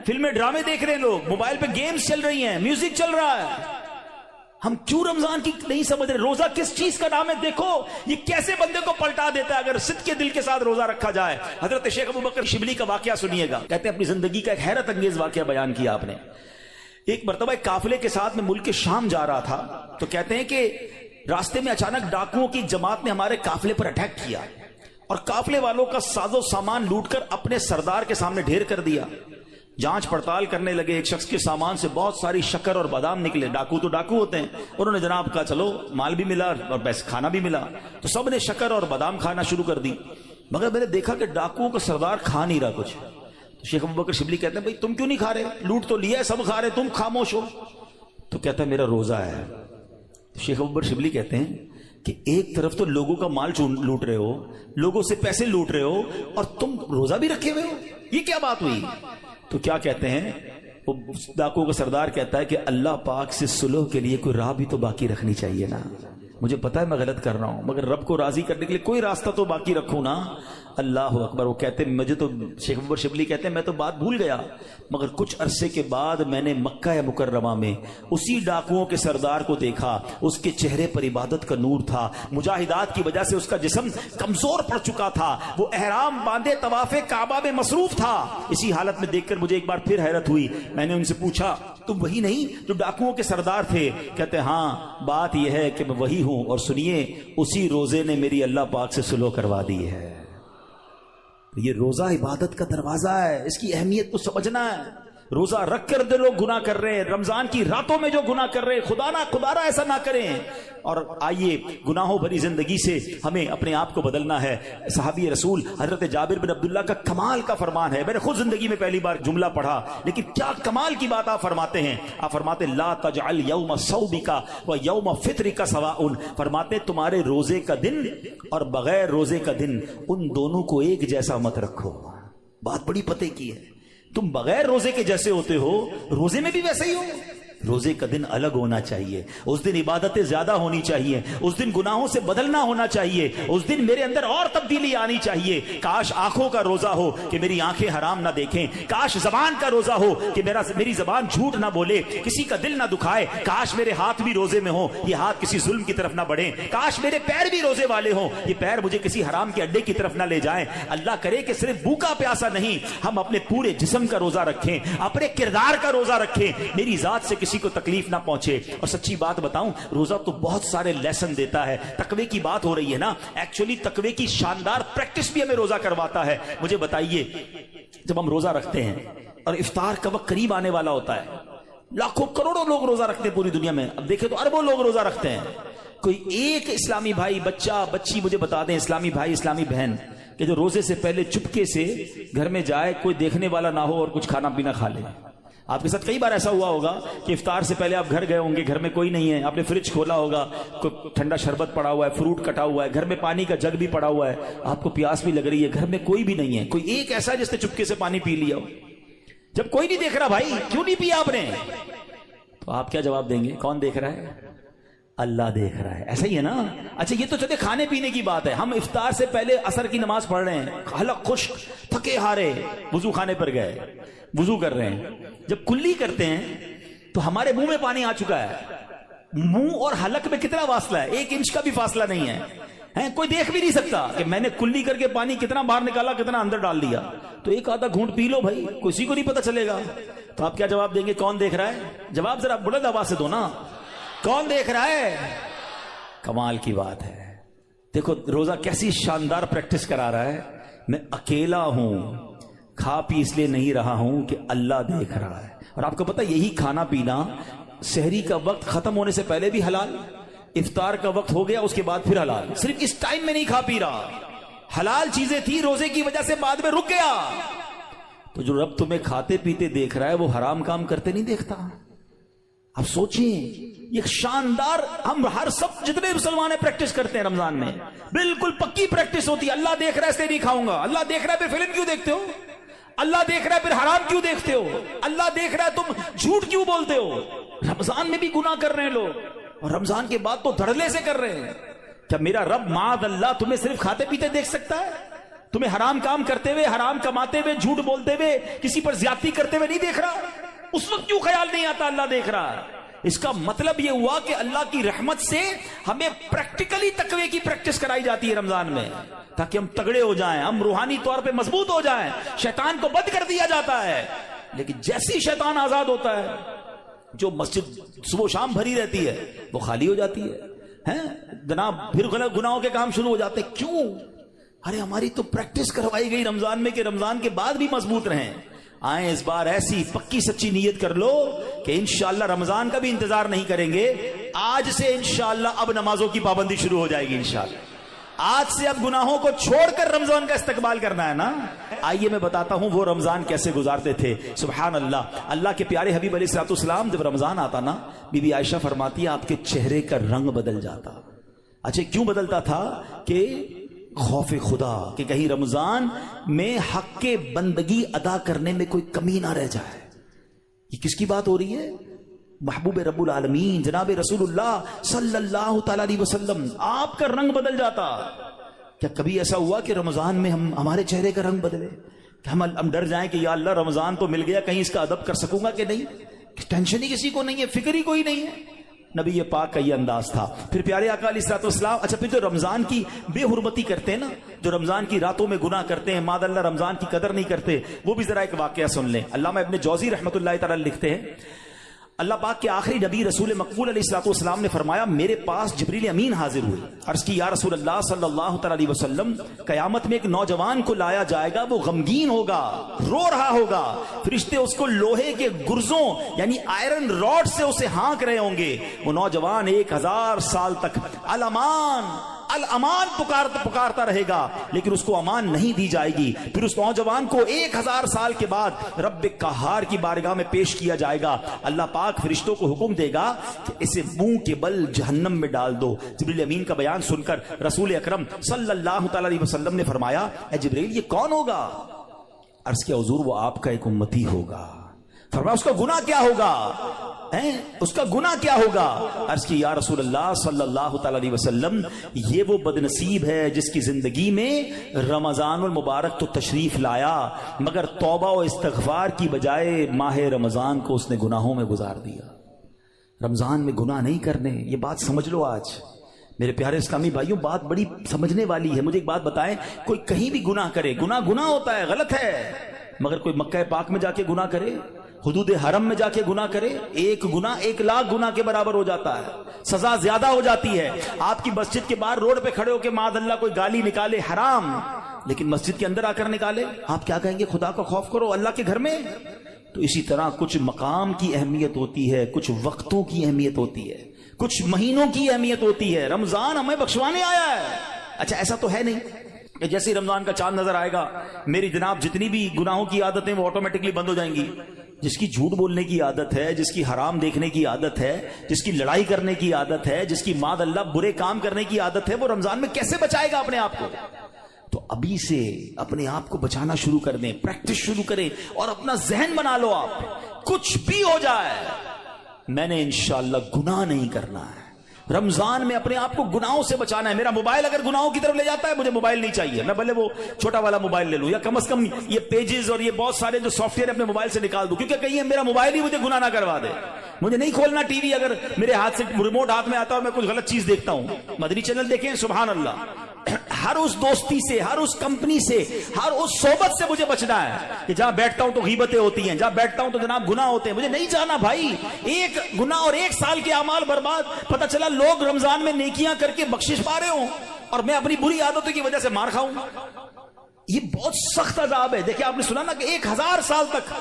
فلمیں ڈرامے دیکھ رہے ہیں لوگ, موبائل پہ گیمز چل رہی ہیں, میوزک چل رہا ہے. ہم کیوں رمضان کی نہیں سمجھ رہے؟ روزہ کس چیز کا نام ہے؟ دیکھو یہ کیسے بندے کو پلٹا دیتا ہے اگر صدق کے دل کے ساتھ روزہ رکھا جائے. حضرت شیخ ابو بکر شبلی کا واقعہ سنیے گا. کہتے ہیں اپنی زندگی کا ایک حیرت انگیز واقعہ بیان کیا آپ نے. ایک مرتبہ ایک قافلے کے ساتھ میں ملک شام جا رہا تھا, تو کہتے ہیں کہ راستے میں اچانک ڈاکوؤں کی جماعت نے ہمارے قافلے پر اٹیک کیا اور قافلے والوں کا ساز و سامان لوٹ کر اپنے سردار کے سامنے ڈھیر کر دیا. جانچ پڑتال کرنے لگے, ایک شخص کے سامان سے بہت ساری شکر اور بادام نکلے. ڈاکو تو ڈاکو ہوتے ہیں, انہوں نے جناب کہا چلو مال بھی ملا اور پیسے کھانا بھی ملا, تو سب نے شکر اور بادام کھانا شروع کر دی. مگر میں نے دیکھا کہ ڈاکوؤں کا سردار کھا نہیں رہا کچھ. تو شیخ ابو بکر شبلی کہتے ہیں بھائی تم کیوں نہیں کھا رہے؟ لوٹ تو لیا ہے, سب کھا رہے, تم خاموش ہو. تو کہتا ہے میرا روزہ ہے. شیخ ابو بکر شبلی کہتے ہیں کہ ایک طرف تو لوگوں کا مال لوٹ رہے ہو, لوگوں سے پیسے لوٹ رہے ہو, اور تم روزہ بھی رکھے ہوئے ہو, یہ کیا بات ہوئی؟ تو کیا کہتے ہیں وہ ڈاکو کا سردار کہتا ہے کہ اللہ پاک سے صلح کے لیے کوئی راہ بھی تو باقی رکھنی چاہیے نا. مجھے پتا ہے میں غلط کر رہا ہوں, مگر رب کو راضی کرنے کے لیے کوئی راستہ تو باقی رکھوں نا. اللہ اکبر. وہ کہتے ہیں مجھے تو, شیخ ابو بکر شبلی کہتے ہیں میں تو بات بھول گیا, مگر کچھ عرصے کے بعد میں نے مکہ مکرمہ میں اسی ڈاکوؤں کے سردار کو دیکھا. اس کے چہرے پر عبادت کا نور تھا, مجاہدات کی وجہ سے اس کا جسم کمزور پڑ چکا تھا, وہ احرام باندھے طواف کعبہ میں مصروف تھا. اسی حالت میں دیکھ کر مجھے ایک بار پھر حیرت ہوئی. میں نے ان سے پوچھا تم وہی نہیں جو ڈاکوؤں کے سردار تھے؟ کہتے ہاں بات یہ ہے کہ میں وہی ہوں, اور سنیے اسی روزے نے میری اللہ پاک سے صلح کروا دی ہے. یہ روزہ عبادت کا دروازہ ہے, اس کی اہمیت کو سمجھنا ہے. روزہ رکھ کر دے لوگ گناہ کر رہے ہیں, رمضان کی راتوں میں جو گناہ کر رہے ہیں, خدا نہ ایسا نہ کریں. اور آئیے گناہوں بھری زندگی سے ہمیں اپنے آپ کو بدلنا ہے. صحابی رسول حضرت جابر بن عبداللہ کا کمال کا فرمان ہے. میں نے خود زندگی میں پہلی بار جملہ پڑھا, لیکن کیا کمال کی بات آپ فرماتے ہیں. آپ فرماتے لا تجعل یوم صومک و یوم فطرک سواء. فرماتے تمہارے روزے کا دن اور بغیر روزے کا دن ان دونوں کو ایک جیسا مت رکھو. بات بڑی پتے کی ہے. تم بغیر روزے کے جیسے ہوتے ہو, روزے میں بھی ویسے ہی ہو. روزے کا دن الگ ہونا چاہیے، اس دن عبادتیں زیادہ ہونی چاہیے، اس دن گناہوں سے بدلنا ہونا چاہیے، اس دن میرے اندر اور تبدیلی آنی چاہیے۔ کاش آنکھوں کا روزہ ہو کہ میری آنکھیں حرام نہ دیکھیں، کاش زبان کا روزہ ہو کہ میری زبان جھوٹ نہ بولے، کسی کا دل نہ دکھائے، کاش میرے ہاتھ بھی روزے میں ہوں، یہ ہاتھ کسی ظلم کی طرف نہ بڑھیں، کاش میرے پیر بھی روزے والے ہوں، یہ پیر مجھے کسی حرام کے اڈے کی طرف نہ لے جائیں۔ اللہ کرے کہ صرف بھوکا پیاسا نہیں، ہم اپنے پورے جسم کا روزہ رکھیں، اپنے کردار کا روزہ رکھیں، میری ذات سے کسی کو تکلیف نہ پہنچے۔ اور سچی بات بتاؤں، روزہ تو بہت سارے لیسن دیتا ہے۔ تقوی کی بات ہو رہی ہے نا، ایکچولی تقوی کی شاندار پریکٹس بھی ہمیں روزہ کرواتا ہے۔ مجھے بتائیے، جب ہم روزہ رکھتے ہیں اور افطار کا وقت قریب آنے والا ہوتا ہے، لاکھوں کروڑوں لوگ روزہ رکھتے ہیں پوری دنیا میں، اب دیکھیں تو اربوں لوگ روزہ رکھتے ہیں، کوئی ایک اسلامی بھائی، بچہ بچی مجھے بتا دیں، اسلامی بھائی اسلامی بہن، کہ جو روزے سے پہلے چپکے سے گھر میں جائے، کوئی دیکھنے والا نہ ہو اور کچھ کھانا پینا کھا لے۔ آپ کے ساتھ کئی بار ایسا ہوا ہوگا کہ افطار سے پہلے آپ گھر گئے ہوں گے، گھر میں کوئی نہیں ہے، آپ نے فریج کھولا ہوگا، کوئی ٹھنڈا شربت پڑا ہوا ہے، فروٹ کٹا ہوا ہے، گھر میں پانی کا جگ بھی پڑا ہوا ہے، آپ کو پیاس بھی لگ رہی ہے، گھر میں کوئی بھی نہیں ہے، کوئی ایک ایسا جس نے چپکے سے پانی پی لیا ہو۔ جب کوئی نہیں دیکھ رہا، بھائی کیوں نہیں پیا آپ نے، تو آپ کیا جواب دیں گے؟ کون دیکھ رہا ہے؟ اللہ دیکھ رہا ہے، ایسا ہی ہے نا۔ اچھا یہ تو چلے کھانے پینے کی بات ہے، ہم افطار سے پہلے عصر کی نماز پڑھ رہے ہیں، حلق خشک، تھکے ہارے، وضو خانے پر گئے، وضو کر رہے ہیں، جب کلی کرتے ہیں تو ہمارے منہ میں پانی آ چکا ہے، منہ اور حلق میں کتنا فاصلہ ہے؟ 1 انچ کا بھی فاصلہ نہیں ہے، کوئی دیکھ بھی نہیں سکتا کہ میں نے کلی کر کے پانی کتنا باہر نکالا، کتنا اندر ڈال دیا، تو ایک آدھا گھونٹ پی لو بھائی، کسی کو نہیں پتا چلے گا۔ تو آپ کیا جواب دیں گے؟ کون دیکھ رہا ہے؟ جواب ذرا بلند آواز سے دو نا، کون دیکھ رہا ہے؟ کمال کی بات ہے۔ دیکھو روزہ کیسی شاندار پریکٹس کرا رہا ہے، میں اکیلا ہوں، کھا پی اس لیے نہیں رہا ہوں کہ اللہ دیکھ رہا ہے۔ اور آپ کو پتا یہی کھانا پینا سحری کا وقت ختم ہونے سے پہلے بھی حلال، افطار کا وقت ہو گیا اس کے بعد پھر حلال، صرف اس ٹائم میں نہیں کھا پی رہا، حلال چیزیں تھی، روزے کی وجہ سے بعد میں رک گیا۔ تو جو رب تمہیں کھاتے پیتے دیکھ رہا ہے وہ حرام کام کرتے نہیں دیکھتا۔ آپ سوچیں، یہ شاندار، ہم ہر سب جتنے مسلمان ہیں پریکٹس کرتے ہیں رمضان میں، بالکل پکی پریکٹس ہوتی ہے، اللہ دیکھ رہا ہے اس لیے نہیں کھاؤں گا، اللہ دیکھ رہا ہے پھر فلم کیوں دیکھتے ہو، اللہ دیکھ رہا ہے پھر حرام کیوں دیکھتے ہو، اللہ دیکھ رہا ہے تم جھوٹ کیوں بولتے ہو۔ رمضان میں بھی گناہ کر رہے ہیں لوگ، اور رمضان کے بعد تو دھڑلے سے کر رہے ہیں۔ کیا میرا رب معاذ اللہ تمہیں صرف کھاتے پیتے دیکھ سکتا ہے؟ تمہیں حرام کام کرتے ہوئے، حرام کماتے ہوئے، جھوٹ بولتے ہوئے، کسی پر زیادتی کرتے ہوئے نہیں دیکھ رہا؟ اس وقت کیوں خیال نہیں آتا اللہ دیکھ رہا ہے؟ اس کا مطلب یہ ہوا کہ اللہ کی رحمت سے ہمیں پریکٹیکلی تقوی کی پریکٹس کرائی جاتی ہے رمضان میں، تاکہ ہم تگڑے ہو جائیں، ہم روحانی طور پہ مضبوط ہو جائیں۔ شیطان کو بند کر دیا جاتا ہے، لیکن جیسی شیطان آزاد ہوتا ہے، جو مسجد صبح و شام بھری رہتی ہے وہ خالی ہو جاتی ہے، جناب پھر غلط گناہوں کے کام شروع ہو جاتے ہیں۔ کیوں؟ ارے ہماری تو پریکٹس کروائی گئی رمضان میں کہ رمضان کے بعد بھی مضبوط رہیں۔ آئیں اس بار ایسی پکی سچی نیت کر لو کہ انشاءاللہ رمضان کا بھی انتظار نہیں کریں گے، آج سے انشاءاللہ اب نمازوں کی پابندی شروع ہو جائے گی انشاءاللہ، آج سے اب گناہوں کو چھوڑ کر رمضان کا استقبال کرنا ہے نا۔ آئیے میں بتاتا ہوں وہ رمضان کیسے گزارتے تھے۔ سبحان اللہ، اللہ کے پیارے حبیب علیہ الصلوۃ والسلام جب رمضان آتا نا، بی بی عائشہ فرماتی ہے آپ کے چہرے کا رنگ بدل جاتا۔ اچھا کیوں بدلتا تھا؟ کہ خوف خدا، کہ کہیں رمضان میں حق کے بندگی ادا کرنے میں کوئی کمی نہ رہ جائے۔ یہ کس کی بات ہو رہی ہے؟ محبوب رب العالمین جناب رسول اللہ صلی اللہ تعالی علیہ وسلم، آپ کا رنگ بدل جاتا۔ کیا کبھی ایسا ہوا کہ رمضان میں ہمارے چہرے کا رنگ بدلے، کہ ہم ڈر جائیں کہ یا اللہ رمضان تو مل گیا، کہیں اس کا ادب کر سکوں گا کہ نہیں؟ ٹینشن ہی کسی کو نہیں ہے، فکر ہی کوئی نہیں ہے۔ نبی پاک کا یہ انداز تھا۔ پھر پیارے آقا علیہ الصلوۃ والسلام، اچھا پھر جو رمضان کی بے حرمتی کرتے ہیں نا، جو رمضان کی راتوں میں گناہ کرتے ہیں، ماد اللہ رمضان کی قدر نہیں کرتے، وہ بھی ذرا ایک واقعہ سن لیں۔ علامہ ابن جوزی رحمۃ اللہ تعالی لکھتے ہیں، اللہ پاک کے آخری نبی رسول مقبول علیہ الصلوۃ والسلام نے فرمایا میرے پاس جبریل امین حاضر ہوئے، عرض کی یا رسول اللہ صلی اللہ تعالی علیہ وسلم، قیامت میں ایک نوجوان کو لایا جائے گا، وہ غمگین ہوگا، رو رہا ہوگا، فرشتے اس کو لوہے کے گرزوں یعنی آئرن راڈ سے اسے ہانک رہے ہوں گے، وہ نوجوان 1000 سال تک الامان الامان پکارتا رہے گا، لیکن اس کو امان نہیں دی جائے گی۔ پھر اس نوجوان کو 1000 سال کے بعد رب قہار کی بارگاہ میں پیش کیا جائے گا، اللہ پاک فرشتوں کو حکم دے گا کہ اسے منہ کے بل جہنم میں ڈال دو۔ جبریل امین کا بیان سن کر رسول اکرم صلی اللہ تعالی علیہ وسلم نے فرمایا اے جبریل یہ کون ہوگا؟ عرض کیا حضور وہ آپ کا ایک امتی ہوگا۔ فرمایا اس کا گناہ کیا ہوگا؟ اس کا گناہ کیا ہوگا؟ عرض کی یا رسول اللہ صلی اللہ تعالی علیہ وسلم، یہ وہ بدنصیب ہے جس کی زندگی میں رمضان المبارک تو تشریف لایا مگر توبہ و استغفار کی بجائے ماہ رمضان کو اس نے گناہوں میں گزار دیا۔ رمضان میں گناہ نہیں کرنے، یہ بات سمجھ لو۔ آج میرے پیارے اسلامی بھائیوں، بات بڑی سمجھنے والی ہے۔ مجھے ایک بات بتائیں، کوئی کہیں بھی گناہ کرے، گناہ ہوتا ہے، غلط ہے، مگر کوئی مکہ پاک میں جا کے گناہ کرے، حدود حرم میں جا کے گناہ کرے، ایک گناہ 1,00,000 گناہ کے برابر ہو جاتا ہے، سزا زیادہ ہو جاتی ہے۔ آپ کی مسجد کے باہر روڈ پہ کھڑے ہو کے معاذ اللہ کوئی گالی نکالے، حرام، لیکن مسجد کے اندر آ کر نکالے، آپ کیا کہیں گے؟ خدا کا خوف کرو اللہ کے گھر میں۔ تو اسی طرح کچھ مقام کی اہمیت ہوتی ہے، کچھ وقتوں کی اہمیت ہوتی ہے، کچھ مہینوں کی اہمیت ہوتی ہے۔ رمضان ہمیں بخشوانے آیا ہے۔ اچھا ایسا تو ہے نہیں کہ جیسے ہی رمضان کا چاند نظر آئے گا میری جناب جتنی بھی گناہوں کی عادتیں وہ آٹومیٹکلی بند ہو جائیں گی۔ جس کی جھوٹ بولنے کی عادت ہے، جس کی حرام دیکھنے کی عادت ہے، جس کی لڑائی کرنے کی عادت ہے، جس کی معاذ اللہ برے کام کرنے کی عادت ہے، وہ رمضان میں کیسے بچائے گا اپنے آپ کو؟ تو ابھی سے اپنے آپ کو بچانا شروع کر دیں، پریکٹس شروع کریں اور اپنا ذہن بنا لو، آپ کچھ بھی ہو جائے میں نے انشاءاللہ گناہ نہیں کرنا ہے۔ رمضان میں اپنے آپ کو گناہوں سے بچانا ہے۔ میرا موبائل اگر گناہوں کی طرف لے جاتا ہے، مجھے موبائل نہیں چاہیے، میں بھلے وہ چھوٹا والا موبائل لے لوں یا کم از کم یہ پیجز اور یہ بہت سارے جو سافٹ ویئر اپنے موبائل سے نکال دوں، کیونکہ کہیں میرا موبائل ہی مجھے گناہ نہ کروا دے۔ مجھے نہیں کھولنا ٹی وی اگر میرے ہاتھ سے ریموٹ ہاتھ میں آتا ہے اور میں کچھ غلط چیز دیکھتا ہوں۔ مدنی چینل دیکھیں، سبحان اللہ، ہر اس دوستی سے، ہر اس کمپنی سے، ہر اس صحبت سے مجھے بچنا ہے کہ جہاں بیٹھتا ہوں تو غیبتیں ہوتی ہیں، جہاں بیٹھتا ہوں تو جناب گناہ ہوتے ہیں۔ مجھے نہیں جانا بھائی، ایک گناہ اور 1 سال کے اعمال برباد، پتہ چلا لوگ رمضان میں نیکیاں کر کے بخشش پا رہے ہوں اور میں اپنی بری عادتوں کی وجہ سے مار کھاؤں۔ یہ بہت سخت عذاب ہے۔ دیکھیں آپ نے سنا نا کہ 1000 سال تک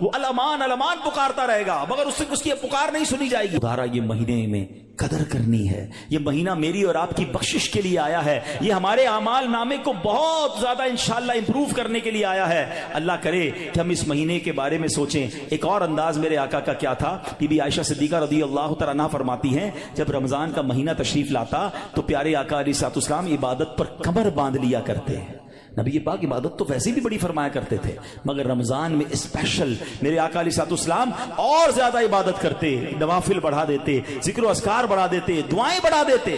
وہ الامان الامان پکارتا رہے گا مگر اس کی پکار نہیں سنی جائے گی۔ ادھارا یہ مہینے میں قدر کرنی ہے، یہ مہینہ میری اور آپ کی بخشش کے لیے آیا ہے، یہ ہمارے اعمال نامے کو بہت زیادہ انشاءاللہ امپروو کرنے کے لیے آیا ہے۔ اللہ کرے کہ ہم اس مہینے کے بارے میں سوچیں۔ ایک اور انداز میرے آقا کا کیا تھا، بی بی عائشہ صدیقہ رضی اللہ تعالیٰ عنہا فرماتی ہیں جب رمضان کا مہینہ تشریف لاتا تو پیارے آقا علیہ الصلوۃ والسلام عبادت پر کمر باندھ لیا کرتے ہیں۔ نبی پاک عبادت تو ویسے بھی بڑی فرمایا کرتے تھے مگر رمضان میں اسپیشل میرے آقا علیہ الصلوۃ والسلام اور زیادہ عبادت کرتے، نوافل بڑھا دیتے، ذکر و اذکار بڑھا دیتے، دعائیں بڑھا دیتے۔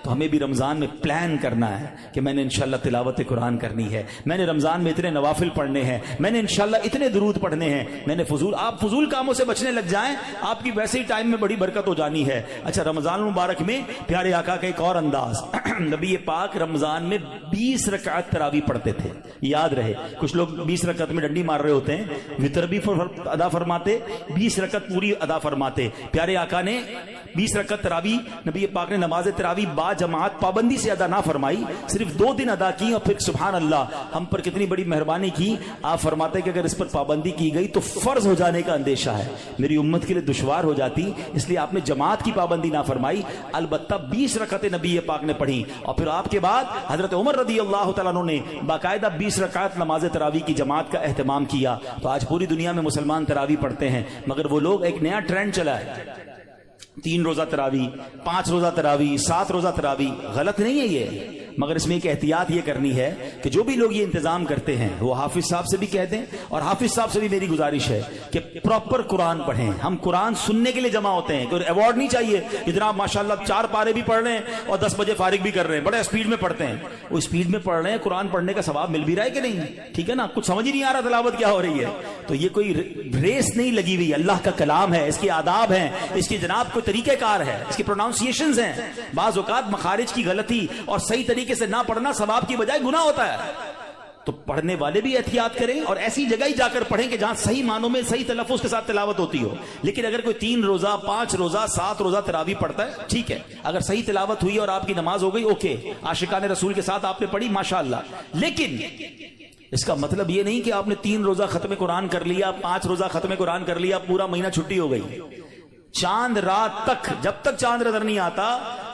تو ہمیں بھی رمضان میں پلان کرنا ہے کہ میں نے انشاءاللہ تلاوت قرآن کرنی ہے، میں نے رمضان میں اتنے نوافل پڑھنے ہیں، میں نے انشاءاللہ اتنے درود پڑھنے ہیں، میں نے آپ فضول کاموں سے بچنے لگ جائیں، آپ کی ویسے ہی ٹائم میں بڑی برکت ہو جانی ہے۔ اچھا رمضان المبارک میں پیارے آقا کا ایک اور انداز، نبی پاک رمضان میں 20 رکعت تراویح پڑھتے تھے۔ یاد رہے کچھ لوگ 20 رکعت میں ڈنڈی مار رہے ہوتے ہیں، وتر بھی ادا فرماتے، 20 رکعت پوری ادا فرماتے۔ پیارے آقا نے 20 رکعت تراویح نبی پاک نے نماز تراویح با جماعت پابندی سے ادا نہ فرمائی، صرف 2 دن ادا کی اور پھر سبحان اللہ ہم پر کتنی بڑی مہربانی کی۔ آپ فرماتے کہ اگر اس پر پابندی کی گئی تو فرض ہو جانے کا اندیشہ ہے، میری امت کے لیے دشوار ہو جاتی، اس لیے آپ نے جماعت کی پابندی نہ فرمائی، البتہ 20 رکعتیں نبی پاک نے پڑھی اور پھر آپ کے بعد حضرت عمر رضی اللہ تعالیٰ عنہ نے باقاعدہ 20 رکعت نماز تراویح کی جماعت کا اہتمام کیا۔ تو آج پوری دنیا میں مسلمان تراویح پڑھتے ہیں مگر وہ لوگ ایک نیا ٹرینڈ چلا ہے، 3 روزہ تراویح، 5 روزہ تراویح، 7 روزہ تراویح۔ غلط نہیں ہے یہ، مگر اس میں ایک احتیاط یہ کرنی ہے کہ جو بھی لوگ یہ انتظام کرتے ہیں وہ حافظ صاحب سے بھی کہہ دیں اور حافظ صاحب سے بھی میری گزارش ہے کہ پراپر قرآن پڑھیں۔ ہم قرآن سننے کے لیے جمع ہوتے ہیں، کوئی ایوارڈ نہیں چاہیے کہ جناب ماشاءاللہ 4 پارے بھی پڑھ رہے ہیں اور 10 بجے فارغ بھی کر رہے ہیں، بڑے اسپیڈ میں پڑھتے ہیں۔ وہ اسپیڈ میں پڑھ رہے ہیں، قرآن پڑھنے کا ثواب مل بھی رہا ہے کہ نہیں؟ ٹھیک ہے نا، کچھ سمجھ ہی نہیں آ رہا تلاوت کیا ہو رہی ہے۔ تو یہ کوئی ریس نہیں لگی ہوئی، اللہ کا کلام ہے، اس کے آداب ہیں، اس کی جناب کوئی طریقہ کار ہے، اس کی پروناؤنسیشنز ہیں۔ بعض اوقات مخارج کی غلطی اور صحیح طریقے سے نہ پڑھنا ثواب کی بجائے گناہ ہوتا ہے۔ تو پڑھنے والے بھی احتیاط کریں اور ایسی جگہ ہی جا کر پڑھیں کہ جہاں صحیح معنوں میں صحیح تلفظ کے ساتھ تلاوت ہوتی ہو۔ لیکن اگر کوئی 3 روزہ 5 روزہ 7 روزہ تراویح پڑھتا ہے ٹھیک ہے، اگر صحیح تلاوت ہوئی اور آپ کی نماز ہو گئی اوکے، عاشقان رسول کے ساتھ آپ نے پڑھی ماشاءاللہ، لیکن اس کا مطلب یہ نہیں کہ آپ نے 3 روزہ ختم قرآن کر لیا، 5 روزہ ختم قرآن کر لیا، پورا مہینہ چھٹی ہو گئی۔ چاند رات تک، جب تک چاند نظر نہیں آتا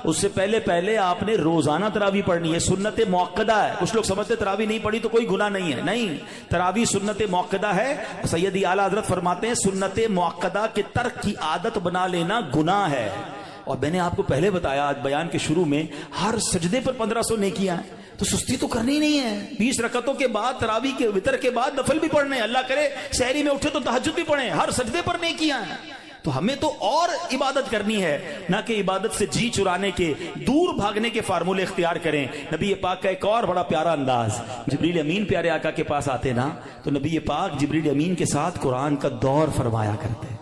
اس سے پہلے آپ نے روزانہ تراویح پڑھنی ہے، سنت موقدہ ہے۔ کچھ لوگ سمجھتے تراویح نہیں پڑھی تو کوئی گناہ نہیں ہے، نہیں، تراویح سنت موقدہ ہے۔ سیدی اعلیٰ حضرت فرماتے ہیں سنت موقدہ کے ترک کی عادت بنا لینا گناہ ہے۔ اور میں نے آپ کو پہلے بتایا آج بیان کے شروع میں، ہر سجدے پر 1500 نیکیاں ہیں، تو سستی تو کرنی نہیں ہے۔ 20 رکعتوں کے بعد تراویح کے وتر کے بعد نفل بھی پڑھنے، اللہ کرے سحری میں اٹھے تو تہجد بھی پڑھیں، ہر سجدے پر نیکیاں ہیں۔ تو ہمیں تو اور عبادت کرنی ہے، نہ کہ عبادت سے جی چرانے کے، دور بھاگنے کے فارمولے اختیار کریں۔ نبی پاک کا ایک اور بڑا پیارا انداز، جبریل امین پیارے آقا کے پاس آتے نا تو نبی پاک جبریل امین کے ساتھ قرآن کا دور فرمایا کرتے۔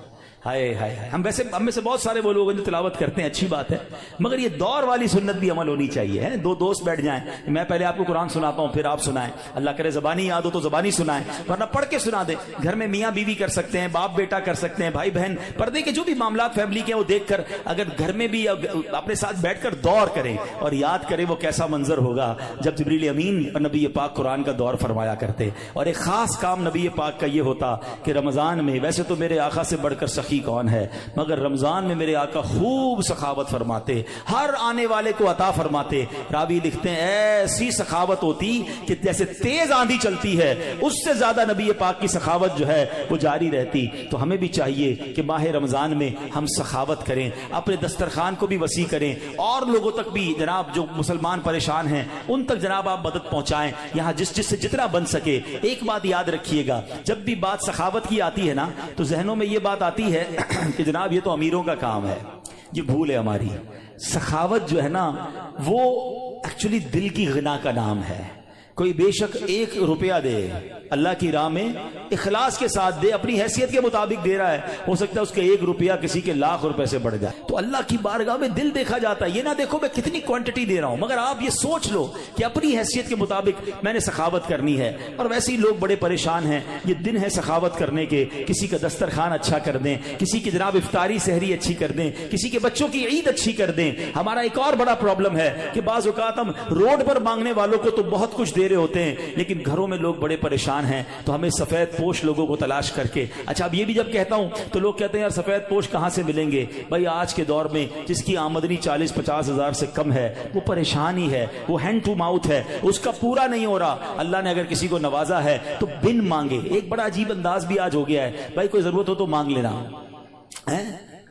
ہائے ہائے، ہم میں سے بہت سارے وہ لوگ ہیں جو تلاوت کرتے ہیں، اچھی بات ہے، مگر یہ دور والی سنت بھی عمل ہونی چاہیے۔ دو دوست بیٹھ جائیں، میں پہلے آپ کو قرآن سناتا ہوں پھر آپ سنائیں، اللہ کرے زبانی یاد ہو تو زبانی سنائیں، ورنہ پڑھ کے سنا دیں۔ گھر میں میاں بیوی کر سکتے ہیں، باپ بیٹا کر سکتے ہیں، بھائی بہن، پردے کے جو بھی معاملات فیملی کے ہیں وہ دیکھ کر اگر گھر میں بھی اپنے ساتھ بیٹھ کر دور کریں اور یاد کریں وہ کیسا منظر ہوگا جب جبریل امین اور نبی پاک قرآن کا دور فرمایا کرتے۔ اور ایک خاص کام نبی پاک کا یہ ہوتا کہ رمضان میں، ویسے تو میرے آقا سے بڑھ کر سخی کون ہے، مگر رمضان میں میرے آقا خوب سخاوت فرماتے، ہر آنے والے کو عطا فرماتے۔ راوی لکھتے ہیں ایسی سخاوت ہوتی کہ جیسے تیز آندھی چلتی ہے اس سے زیادہ نبی پاک کی سخاوت جو ہے وہ جاری رہتی۔ تو ہمیں بھی چاہیے کہ ماہ رمضان میں ہم سخاوت کریں، اپنے دسترخوان کو بھی وسیع کریں، اور لوگوں تک بھی جناب جو مسلمان پریشان ہیں ان تک جناب آپ مدد پہنچائیں، یہاں جس سے جتنا بن سکے۔ ایک بات یاد رکھیے گا، جب بھی بات سخاوت کی آتی ہے نا تو ذہنوں میں یہ بات آتی ہے کہ جناب یہ تو امیروں کا کام ہے، یہ بھول ہے ہماری۔ سخاوت جو ہے نا وہ ایکچولی دل کی غنا کا نام ہے۔ کوئی بے شک 1 روپیہ دے اللہ کی راہ میں اخلاص کے ساتھ دے، اپنی حیثیت کے مطابق دے رہا ہے، ہو سکتا ہے اس کے 1 روپیہ کسی کے لاکھ روپے سے بڑھ جائے۔ تو اللہ کی بارگاہ میں دل دیکھا جاتا ہے، یہ نہ دیکھو میں کتنی کوانٹٹی دے رہا ہوں، مگر آپ یہ سوچ لو کہ اپنی حیثیت کے مطابق میں نے سخاوت کرنی ہے۔ اور ویسے ہی لوگ بڑے پریشان ہیں، یہ دن ہے سخاوت کرنے کے، کسی کا دسترخوان اچھا کر دیں، کسی کی جناب افطاری سحری اچھی کر دیں، کسی کے بچوں کی عید اچھی کر دیں۔ ہمارا ایک اور بڑا پرابلم ہے کہ بعض اوقات ہم روڈ پر مانگنے والوں کو تو بہت کچھ دے رہے ہوتے ہیں، لیکن گھروں میں لوگ بڑے پریشان ہیں، تو ہمیں سفید پوش لوگوں کو تلاش کر کے، اچھا اب یہ بھی جب کہتا ہوں تو لوگ کہتے ہیں یار سفید پوش کہاں سے ملیں گے؟ بھائی آج کے دور میں جس کی آمدنی 40-50 ہزار سے کم ہے وہ پریشان ہی ہے، وہ ہینڈ ٹو ماؤتھ ہے، اس کا پورا نہیں ہو رہا۔ اللہ نے اگر کسی کو نوازا ہے تو بن مانگے، ایک بڑا عجیب انداز بھی آج ہو گیا ہے، بھائی کوئی ضرورت ہو تو مانگ لینا،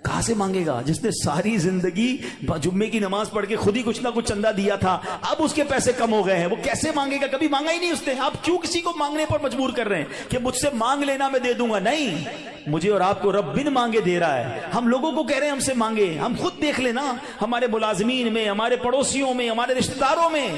کہاں سے مانگے گا؟ جس نے ساری زندگی جمعے کی نماز پڑھ کے خود ہی کچھ نہ کچھ چندہ دیا تھا، اب اس کے پیسے کم ہو گئے ہیں، وہ کیسے مانگے گا؟ کبھی مانگا ہی نہیں اس نے۔ آپ کیوں کسی کو مانگنے پر مجبور کر رہے ہیں کہ مجھ سے مانگ لینا میں دے دوں گا؟ نہیں، مجھے اور آپ کو رب بن مانگے دے رہا ہے۔ ہم لوگوں کو کہہ رہے ہیں ہم سے مانگے، ہم خود دیکھ لینا ہمارے ملازمین میں، ہمارے پڑوسیوں میں، ہمارے رشتہ داروں میں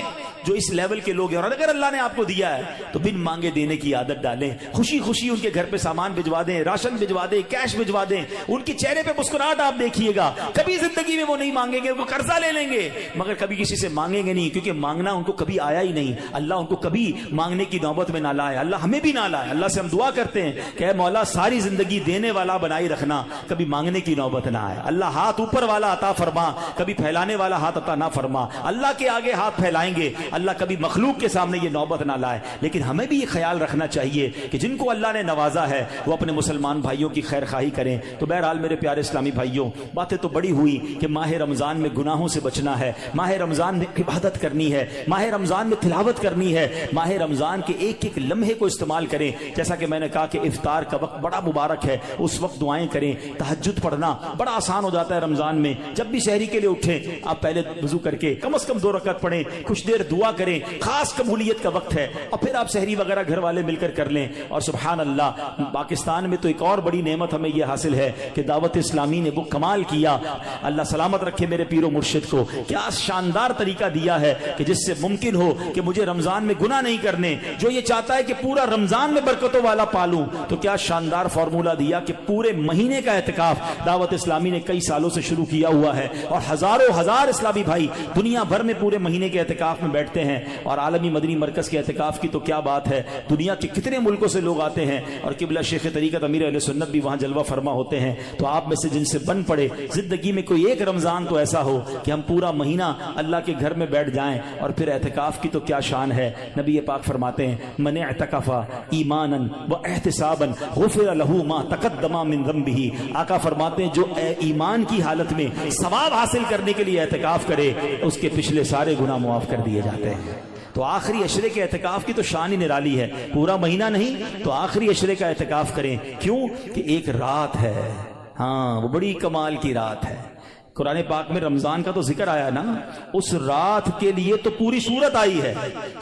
جو اس لیول کے لوگ ہیں، اور اگر اللہ نے آپ کو دیا ہے تو بن مانگے دینے کی عادت ڈالیں، خوشی خوشی ان کے گھر پہ سامان بھجوا دیں، راشن بھجوا دیں، کیش بھجوا دیں، ان کے چہرے پہ مسکراہٹ آپ دیکھیے گا۔ کبھی زندگی میں وہ نہیں مانگیں گے، وہ قرضہ لے لیں گے مگر کبھی کسی سے مانگیں گے نہیں، کیونکہ مانگنا ان کو کبھی آیا ہی نہیں۔ اللہ ان کو کبھی مانگنے کی نوبت میں نہ لائے، اللہ ہمیں بھی نہ لائے۔ اللہ سے ہم دعا کرتے ہیں کہ اے مولا ساری زندگی دینے والا بنائی رکھنا، کبھی مانگنے کی نوبت نہ آئے۔ اللہ ہاتھ اوپر والا عطا فرما، کبھی پھیلانے والا ہاتھ عطا نہ فرما۔ اللہ کے آگے ہاتھ پھیلائیں گے، اللہ کبھی مخلوق کے سامنے یہ نوبت نہ لائے۔ لیکن ہمیں بھی یہ خیال رکھنا چاہیے کہ جن کو اللہ نے نوازا ہے وہ اپنے مسلمان بھائیوں کی خیر خواہی کریں۔ تو بہرحال میرے پیارے اسلامی بھائیوں، باتیں تو بڑی ہوئی کہ ماہ رمضان میں گناہوں سے بچنا ہے، ماہ رمضان میں عبادت کرنی ہے، ماہ رمضان میں تلاوت کرنی ہے، ماہ رمضان کے ایک ایک لمحے کو استعمال کریں۔ جیسا کہ میں نے کہا کہ افطار کا وقت بڑا مبارک ہے، اس وقت دعائیں کریں، تہجد پڑھنا بڑا آسان ہو جاتا ہے رمضان میں۔ جب بھی سحری کے لیے اٹھیں آپ پہلے وضو کر کے کم از کم 2 رکعت پڑھیں، کچھ دیر دعا کریں، خاص قبولیت کا وقت ہے، اور پھر آپ سحری وغیرہ گھر والے مل کر کر لیں۔ اور سبحان اللہ، پاکستان میں تو ایک اور بڑی نعمت ہمیں یہ حاصل ہے کہ دعوت اسلامی نے وہ کمال کیا، اللہ سلامت رکھے میرے پیر و مرشد کو، کیا شاندار طریقہ دیا ہے کہ جس سے ممکن ہو کہ مجھے رمضان میں گناہ نہیں کرنے، جو یہ چاہتا ہے کہ پورا رمضان میں برکتوں والا پالوں، تو کیا شاندار فارمولہ دیا کہ پورے مہینے کا اعتکاف دعوت اسلامی نے کئی سالوں سے شروع کیا ہوا ہے، اور ہزاروں ہزار اسلامی بھائی دنیا بھر میں پورے مہینے کے اعتکاف میں بیٹھتے ہیں۔ اور عالمی مدنی مرکز کے اعتکاف کی تو کیا بات ہے، دنیا کے کتنے ملکوں سے لوگ آتے ہیں، اور قبلہ شیخ طریقت امیر اہل سنت بھی وہاں جلوہ فرما ہوتے ہیں۔ تو آپ میں سے جن سے بن پڑے زندگی میں کوئی ایک رمضان تو ایسا ہو کہ ہم پورا مہینہ اللہ کے گھر میں بیٹھ جائیں، اور پھر اعتکاف کی تو کیا شان ہے۔ نبی پاک فرماتے ہیں من اعتکف ایمانا واحتسابا غفر له ما تقدم من ذنبه۔ آقا فرماتے ہیں جو ایمان کی حالت میں ثواب حاصل کرنے کے لیے اعتکاف کرے اس کے پچھلے سارے گناہ معاف کر دیے جاتے ہیں۔ تو آخری عشرے کے اعتکاف کی تو شان ہی نرالی ہے، پورا مہینہ نہیں تو آخری عشرے کا اعتکاف کریں، کیوں کہ ایک رات ہے، ہاں وہ بڑی کمال کی رات ہے۔ قرآن پاک میں رمضان کا تو ذکر آیا نا، اس رات کے لیے تو پوری سورت آئی ہے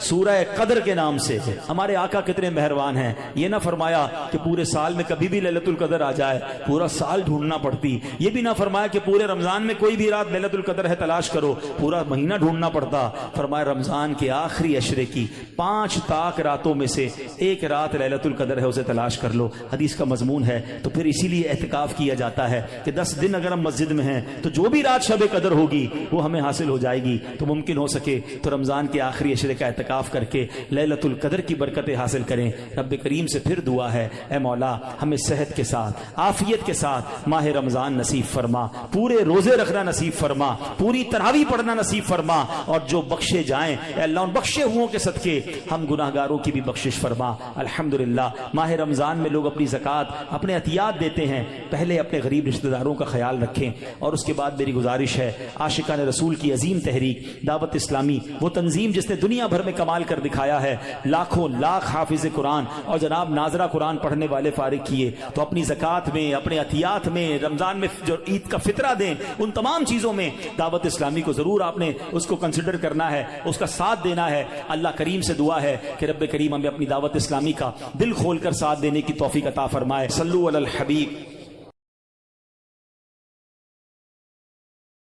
سورہ قدر کے نام سے۔ ہمارے آقا کتنے مہربان ہیں، یہ نہ فرمایا کہ پورے سال میں کبھی بھی لیلۃ القدر آ جائے، پورا سال ڈھونڈنا پڑتی۔ یہ بھی نہ فرمایا کہ پورے رمضان میں کوئی بھی رات لیلۃ القدر ہے تلاش کرو، پورا مہینہ ڈھونڈنا پڑتا۔ فرمایا رمضان کے آخری عشرے کی 5 طاق راتوں میں سے ایک رات لیلۃ القدر ہے، اسے تلاش کر لو۔ حدیث کا مضمون ہے۔ تو پھر اسی لیے اعتکاف کیا جاتا ہے کہ 10 دن اگر ہم مسجد میں ہیں تو جو بھی رات شب قدر ہوگی وہ ہمیں حاصل ہو جائے گی۔ تو ممکن ہو سکے تو رمضان کے آخری عشرے کا اعتکاف کر کے لیلۃ القدر کی برکتیں حاصل کریں۔ رب کریم سے پھر دعا ہے، اے مولا ہمیں صحت کے ساتھ عافیت کے ساتھ ماہ رمضان نصیب فرما، پورے روزے رکھنا نصیب فرما، پوری تراویح پڑھنا نصیب فرما، اور جو بخشے جائیں اے اللہ ان بخشے ہوں کے صدقے ہم گناہگاروں کی بھی بخشش فرما۔ الحمدللہ ماہ رمضان میں لوگ اپنی زکوٰۃ اپنے عطیات دیتے ہیں، پہلے اپنے غریب رشتہ داروں کا خیال رکھیں، اور اس کے بعد میری گزارش ہے عاشقان رسول کی عظیم تحریک دعوت اسلامی، وہ تنظیم جس نے دنیا بھر میں کمال کر دکھایا ہے، لاکھوں لاکھ حافظ قرآن اور جناب ناظرہ قرآن پڑھنے والے فارغ کیے، تو اپنی زکوٰۃ میں اپنے عطیات میں رمضان میں جو عید کا فطرہ دیں، ان تمام چیزوں میں دعوت اسلامی کو ضرور آپ نے اس کو کنسیڈر کرنا ہے، اس کا ساتھ دینا ہے۔ اللہ کریم سے دعا ہے کہ رب کریم ہمیں اپنی دعوت اسلامی کا دل کھول کر ساتھ دینے کی توفیق عطا فرمائے۔ صلو علی الحبیب